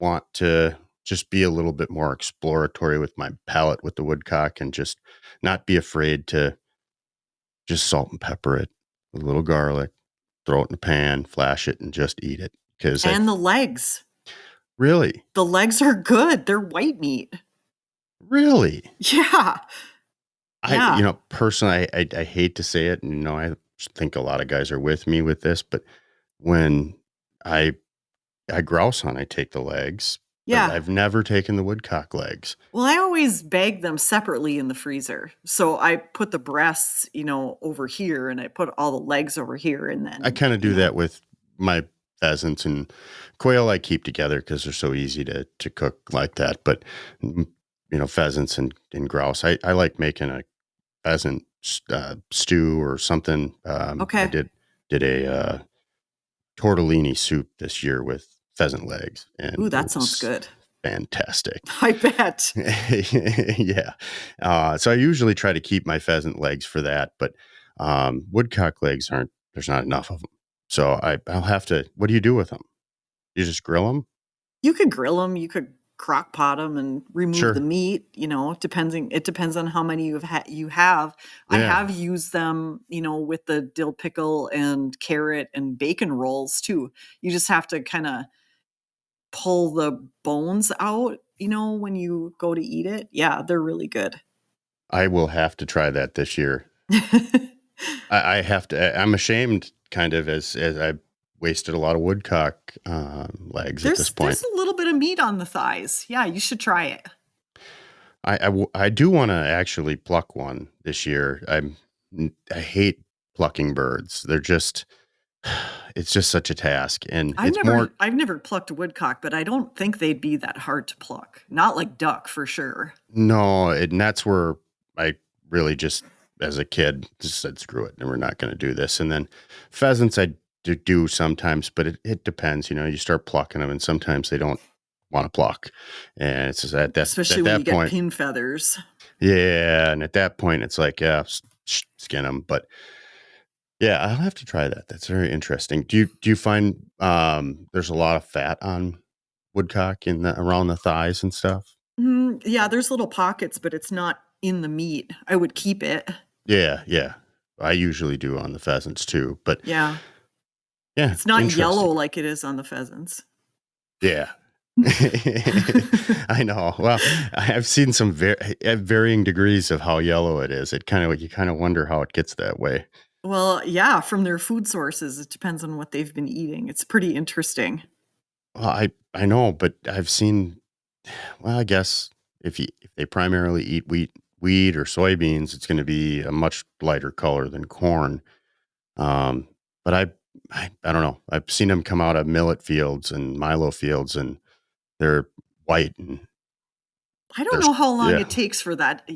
want to just be a little bit more exploratory with my palate with the woodcock, and just not be afraid to just salt and pepper it, a little garlic, throw it in a pan, flash it, and just eat it. And the legs. Really? The legs are good. They're white meat. Really? Yeah. Yeah. Personally, I hate to say it, and I think a lot of guys are with me with this, but when I grouse hunt, I take the legs, but Yeah. I've never taken the woodcock legs. Well, I always bag them separately in the freezer. So I put the breasts, over here, and I put all the legs over here, and I then, kind of do that with my pheasants and quail. I keep together because they're so easy to cook like that. But pheasants and grouse, I like making a pheasant stew or something. I Okay. did a tortellini soup this year with pheasant legs, and Ooh, that it sounds was good. fantastic. I bet. Yeah. So I usually try to keep my pheasant legs for that, but woodcock legs there's not enough of them. So I'll have to, what do you do with them? You just grill them? You could grill them, you could crock pot them and remove the Sure. meat, it depends on how many you have. I Yeah. have used them, with the dill pickle and carrot and bacon rolls too. You just have to kind of pull the bones out, when you go to eat it. Yeah, they're really good. I will have to try that this year. I have to, I'm ashamed kind of as I wasted a lot of woodcock legs at this point. There's a little bit of meat on the thighs. Yeah, you should try it. I do want to actually pluck one this year. I hate plucking birds. They're just, it's just such a task, and it's more. I've never plucked a woodcock, but I don't think they'd be that hard to pluck. Not like duck for sure. No, and that's where I really just, as a kid, just said screw it, and we're not going to do this. And then pheasants I do sometimes, but it depends. You start plucking them, and sometimes they don't want to pluck, and it's just Especially at when you that get point. pin feathers. Yeah, and at that point, it's like, yeah, skin them. But yeah, I'll have to try that. That's very interesting. Do you find there's a lot of fat on woodcock around the thighs and stuff? Yeah, there's little pockets, but it's not in the meat. I would keep it. Yeah, yeah. I usually do on the pheasants too, but Yeah. yeah, It's not yellow interesting. like it is on the pheasants. Yeah. I know. Well, I've seen some varying degrees of how yellow it is. You kind of wonder how it gets that way. Well, yeah, from their food sources. It depends on what they've been eating. It's pretty interesting. Well, I know, but I've seen. Well, I guess if they primarily eat wheat or soybeans, it's going to be a much lighter color than corn. But I don't know. I've seen them come out of millet fields and milo fields, and they're white, and I don't there's know how long yeah. it takes for that,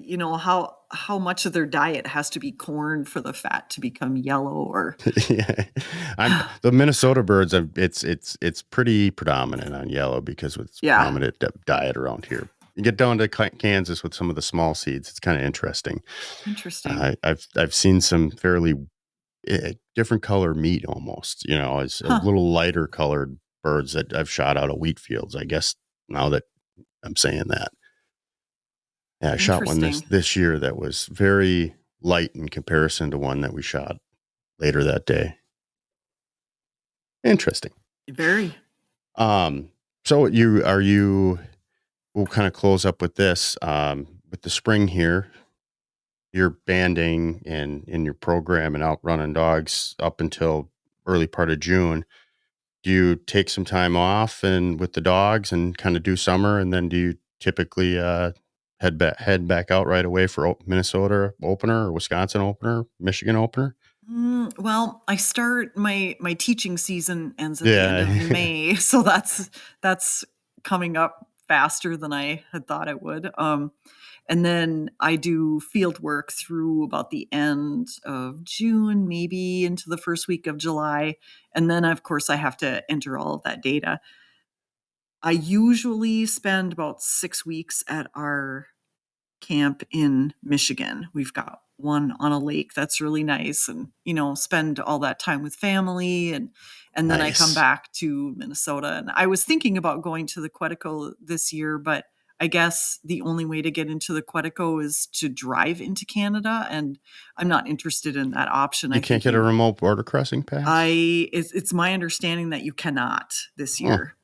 how much of their diet has to be corn for the fat to become yellow or Yeah, the Minnesota birds. It's pretty predominant on yellow because it's Yeah. predominant diet around here. You get down to Kansas with some of the small seeds. It's kind of interesting. Interesting. I've seen some fairly different color meat almost. It's a Huh. little lighter colored birds that I've shot out of wheat fields. I guess now that I'm saying that, yeah, I shot one Interesting. this year that was very light in comparison to one that we shot later that day. Interesting. Very. So we'll kind of close up with this. With the spring here, you're banding and in your program and out running dogs up until early part of June. Do you take some time off and with the dogs and kind of do summer, and then do you typically head back out right away for Minnesota opener or Wisconsin opener, Michigan opener? Well, I start my teaching season ends at the end Yeah. of May, so that's coming up faster than I had thought it would. And then I do field work through about the end of June, maybe into the first week of July. And then, of course, I have to enter all of that data. I usually spend about 6 weeks at our camp in Michigan. We've got one on a lake that's really nice, and spend all that time with family, and then I come Nice. back to Minnesota. And I was thinking about going to the Quetico this year, but I guess the only way to get into the Quetico is to drive into Canada, and I'm not interested in that option. You can't get a remote border crossing pass? It's my understanding that you cannot this year.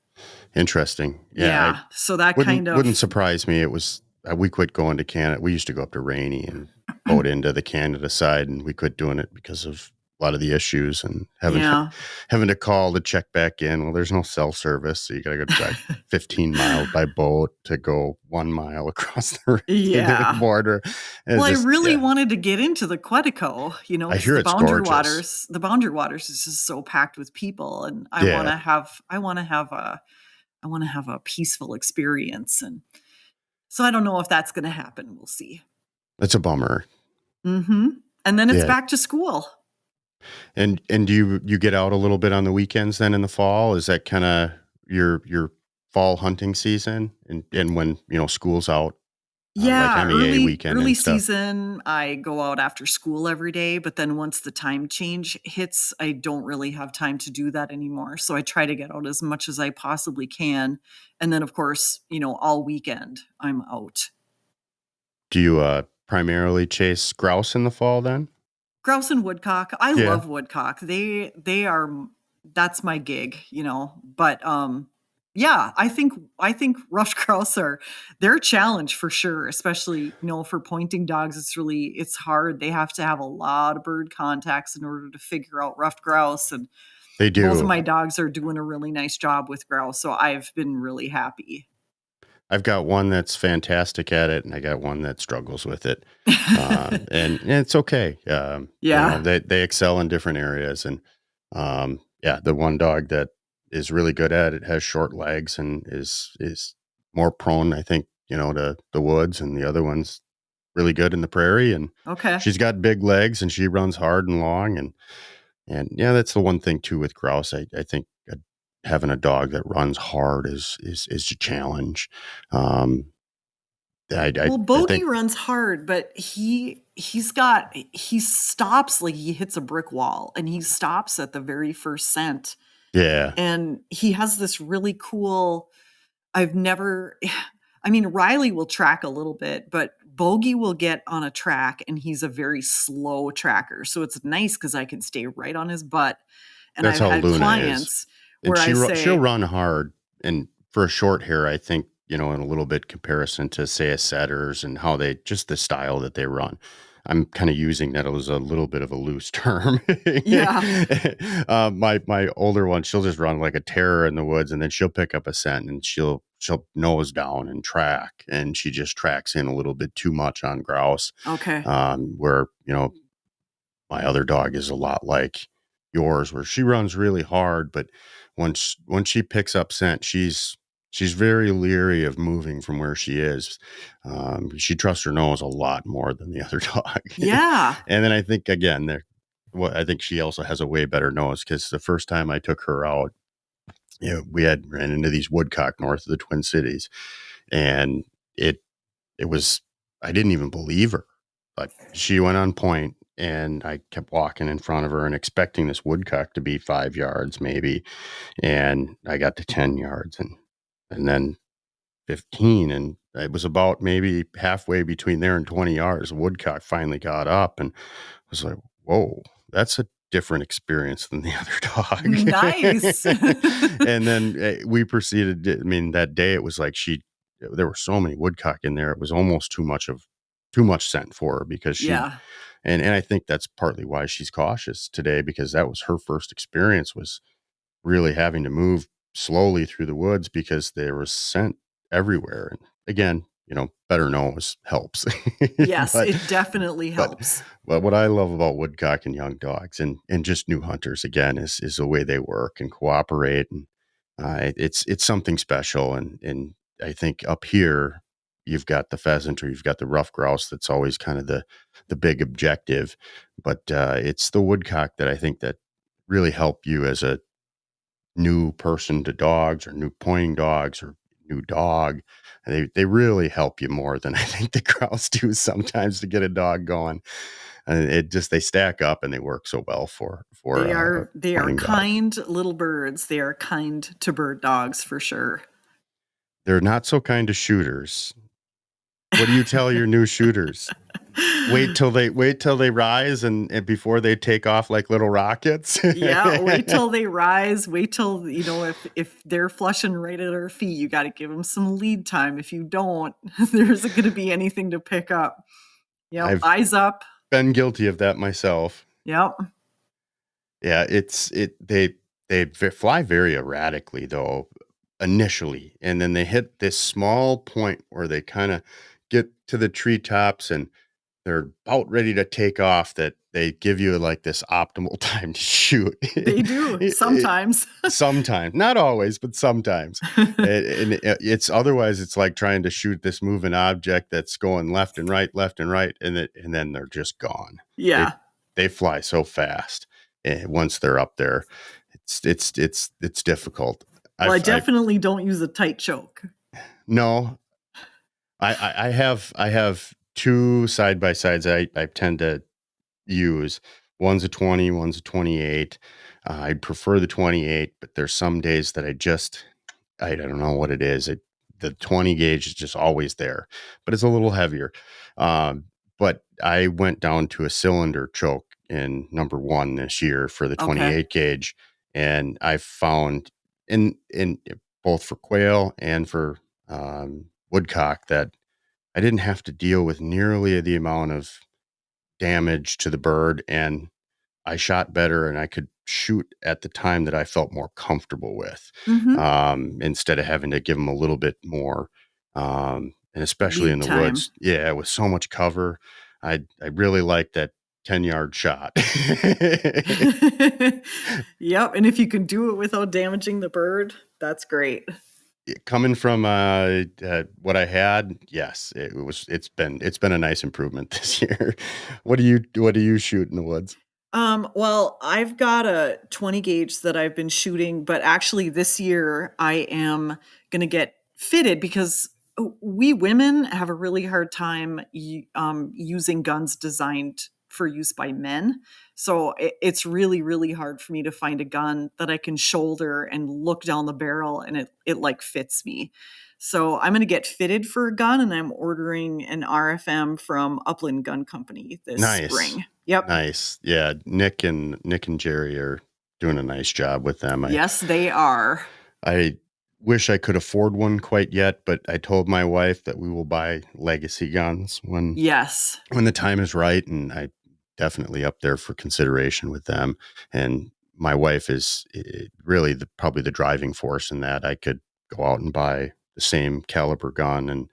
Interesting. Yeah. So that Wouldn't surprise me. It was we quit going to Canada. We used to go up to Rainy and boat into the Canada side, and we quit doing it because of a lot of the issues and having to call to check back in. Well, there's no cell service, so you got to go drive 15 miles by boat to go 1 mile across the border. Well, I really wanted to get into the Quetico, I hear it's gorgeous. The Boundary Waters is just so packed with people, and I want to have a peaceful experience, and so I don't know if that's going to happen. We'll see. That's a bummer. Mm-hmm. And then it's back to school. And do you get out a little bit on the weekends then in the fall? Is that kind of your fall hunting season? And when, school's out? Like MEA weekend early season, I go out after school every day, but then once the time change hits, I don't really have time to do that anymore. So I try to get out as much as I possibly can. And then, of course, all weekend I'm out. Do you primarily chase grouse in the fall then? Grouse and woodcock. I love woodcock. That's my gig, but I think ruffed grouse they're a challenge for sure, especially, for pointing dogs. It's hard. They have to have a lot of bird contacts in order to figure out ruffed grouse. And they do. Both of my dogs are doing a really nice job with grouse. So I've been really happy. I've got one that's fantastic at it, and I got one that struggles with it. And it's okay. They excel in different areas. And the one dog that is really good at it has short legs and is more prone, I think, to the woods, and the other one's really good in the prairie. And she's got big legs and she runs hard and long. And that's the one thing too with grouse. I think having a dog that runs hard is a challenge. Bogey runs hard, but he stops, like he hits a brick wall, and he stops at the very first scent. Yeah. And he has this really cool, Riley will track a little bit, but Bogey will get on a track, and he's a very slow tracker. So it's nice because I can stay right on his butt. And that's I've how had Luna clients is. where she'll run hard, and for a short hair, I think, in a little bit comparison to, say, a setters and how just the style that they run. I'm kind of using that as a little bit of a loose term. Yeah. My older one, she'll just run like a terror in the woods, and then she'll pick up a scent and she'll nose down and track, and she just tracks in a little bit too much on grouse. Okay. Where, my other dog is a lot like yours, where she runs really hard, but once she picks up scent, she's very leery of moving from where she is. She trusts her nose a lot more than the other dog. Yeah. And then I think, again, I think she also has a way better nose, because the first time I took her out, we ran into these woodcock north of the Twin Cities, and it was, I didn't even believe her. Like, she went on point, and I kept walking in front of her and expecting this woodcock to be 5 yards maybe. And I got to 10 yards and then 15. And it was about maybe halfway between there and 20 yards. Woodcock finally got up, and I was like, whoa, that's a different experience than the other dog. Nice. And then we proceeded. That day it was like there were so many woodcock in there. It was almost too much scent for her, because and I think that's partly why she's cautious today, because that was her first experience, was really having to move slowly through the woods because there was scent everywhere. And again, better nose helps. Yes, it definitely helps. But what I love about woodcock and young dogs and just new hunters, again, is the way they work and cooperate. And it's something special. And I think up here, you've got the pheasant, or you've got the ruffed grouse. That's always kind of the big objective. But it's the woodcock that I think that really help you as a new person to dogs, or new pointing dogs, or new dog. They really help you more than I think the grouse do sometimes to get a dog going. And they stack up, and they work so well for they are kind little birds. They are kind to bird dogs for sure. They're not so kind to shooters. What do you tell your new shooters? Wait till they rise and before they take off like little rockets. Yeah, wait till they rise. Wait till, if they're flushing right at our feet, you got to give them some lead time. If you don't, there isn't going to be anything to pick up. Yep, I've eyes up. been guilty of that myself. Yep. Yeah, they fly very erratically though initially, and then they hit this small point where they kind of get to the treetops and they're about ready to take off, that they give you like this optimal time to shoot. They do sometimes. Sometimes, not always, but sometimes. And it's otherwise it's like trying to shoot this moving object that's going left and right, and then they're just gone. Yeah. They fly so fast. Once they're up there, it's difficult. Well, I definitely don't use a tight choke. No, I have two side by sides I tend to use. One's a 20, one's a 28. I prefer the 28, but there's some days that I don't know what it is. The 20 gauge is just always there, but it's a little heavier. But I went down to a cylinder choke in number 1 this year for the 28 gauge, and I found in both for quail and for woodcock that I didn't have to deal with nearly the amount of damage to the bird, and I shot better and I could shoot at the time that I felt more comfortable with, instead of having to give them a little bit more. And especially in the woods, with so much cover, I really like that 10-yard shot. Yep. And if you can do it without damaging the bird, that's great. Coming from what I had, yes, it's been a nice improvement this year. What do you shoot in the woods? Well, I've got a 20 gauge that I've been shooting, but actually this year I am going to get fitted because we women have a really hard time using guns designed for use by men. So it's really, really hard for me to find a gun that I can shoulder and look down the barrel and it like fits me. So I'm going to get fitted for a gun, and I'm ordering an RFM from Uplnd Gun Company this spring. Yep. Nice. Yeah. Nick and Jerry are doing a nice job with them. Yes, they are. I wish I could afford one quite yet, but I told my wife that we will buy legacy guns when the time is right. And I definitely up there for consideration with them. And my wife is really probably the driving force in that. I could go out and buy the same caliber gun and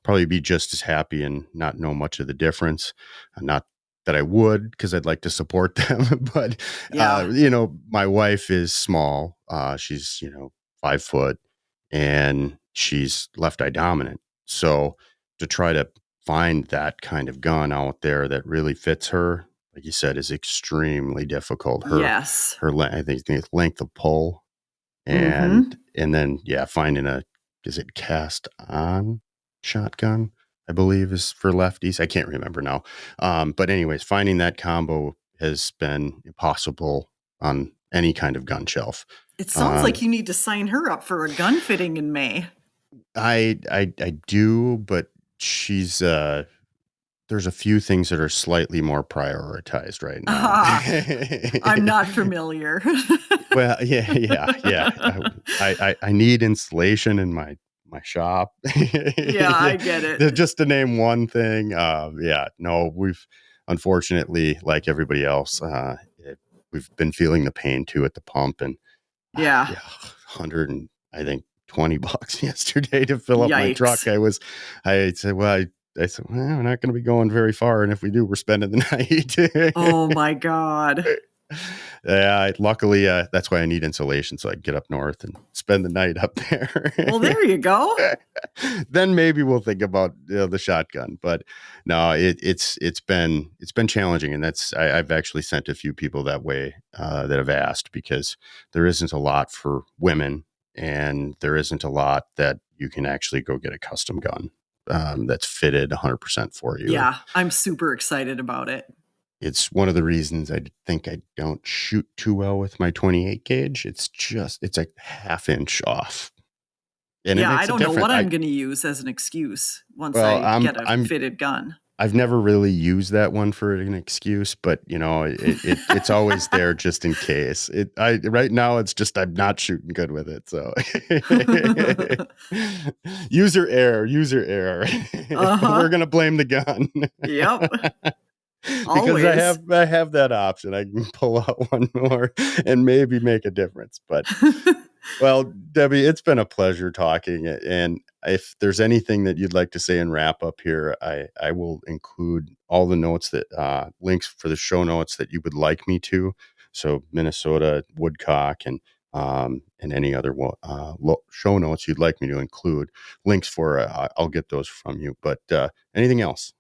probably be just as happy and not know much of the difference. Not that I would, because I'd like to support them, but my wife is small. She's 5 foot, and she's left eye dominant. So to try to find that kind of gun out there that really fits her, like you said, is extremely difficult. I think the length of pull, and then finding is it cast on shotgun, I believe, is for lefties. I can't remember now. But anyways, finding that combo has been impossible on any kind of gun shelf. It sounds like you need to sign her up for a gun fitting in May. I do, but she's there's a few things that are slightly more prioritized right now. I'm not familiar. Well, I need insulation in my shop. Yeah, I get it. Just to name one thing. We've unfortunately, like everybody else, we've been feeling the pain too at the pump, and 100 and I think $20 yesterday to fill up my truck. I said, we're not going to be going very far, and if we do, we're spending the night. Oh my God. Yeah, luckily that's why I need insulation, so I can get up north and spend the night up there. Well, there you go. Then maybe we'll think about the shotgun. But no, it's been challenging, and I've actually sent a few people that way that have asked, because there isn't a lot for women, and there isn't a lot that you can actually go get a custom gun that's fitted 100% for you. Yeah, I'm super excited about it. It's one of the reasons I think I don't shoot too well with my 28 gauge. It's a half inch off. And I don't know what I'm going to use as an excuse once I get a fitted gun. I've never really used that one for an excuse, but it's always there just in case. Right now it's just I'm not shooting good with it. So user error. Uh-huh. We're gonna blame the gun. Yep. Because Always. I have that option. I can pull out one more and maybe make a difference. But well, Debbie, it's been a pleasure talking. And if there's anything that you'd like to say and wrap up here, I will include all the notes that links for the show notes that you would like me to. So Minnesota, Woodcock, and any other show notes you'd like me to include links for. I'll get those from you. But anything else?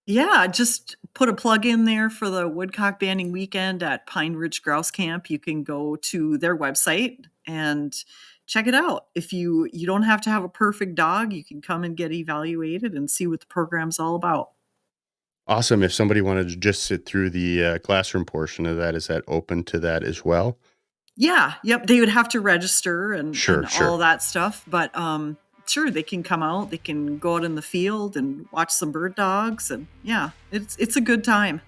Yeah, just put a plug in there for the Woodcock banding weekend at Pineridge Grouse Camp. You can go to their website and check it out. If you don't have to have a perfect dog, you can come and get evaluated and see what the program's all about. Awesome. If somebody wanted to just sit through the classroom portion of that, is that open to that as well? Yeah, yep. They would have to register and Sure. all that stuff, but sure, they can come out. They can go out in the field and watch some bird dogs, and yeah, it's a good time.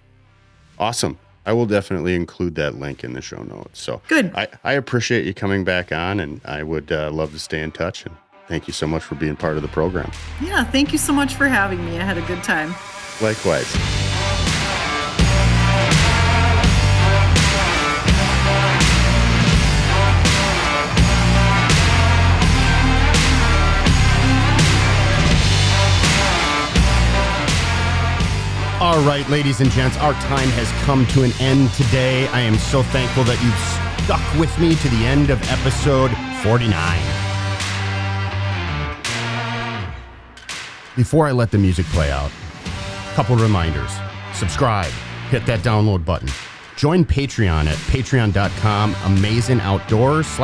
Awesome. I will definitely include that link in the show notes. So good. I appreciate you coming back on, and I would love to stay in touch. And thank you so much for being part of the program. Yeah, thank you so much for having me. I had a good time. Likewise. All right, ladies and gents, our time has come to an end today. I am so thankful that you've stuck with me to the end of episode 49. Before I let the music play out, a couple reminders. Subscribe, hit that download button. Join Patreon at patreon.com /Amazing Outdoors.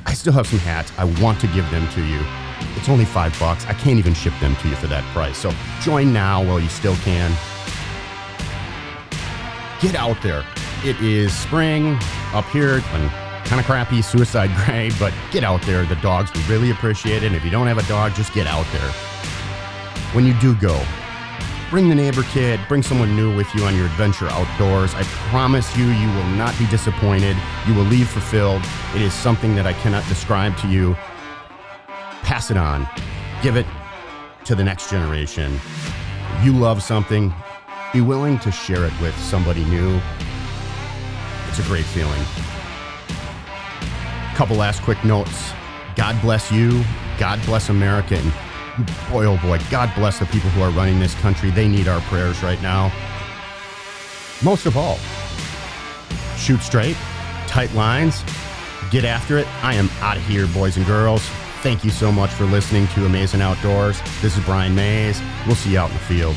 I still have some hats. I want to give them to you. It's only $5. I can't even ship them to you for that price. So join now while you still can. Get out there. It is spring up here and kind of crappy suicide gray, but get out there. The dogs would really appreciate it. And if you don't have a dog, just get out there. When you do go, bring the neighbor kid, bring someone new with you on your adventure outdoors. I promise you, you will not be disappointed. You will leave fulfilled. It is something that I cannot describe to you. Pass it on. Give it to the next generation. If you love something, be willing to share it with somebody new. It's a great feeling. Couple last quick notes. God bless you. God bless America. And boy, oh boy, God bless the people who are running this country. They need our prayers right now. Most of all, shoot straight, tight lines, get after it. I am out of here, boys and girls. Thank you so much for listening to Amazing Outdoors. This is Brian Mays. We'll see you out in the field.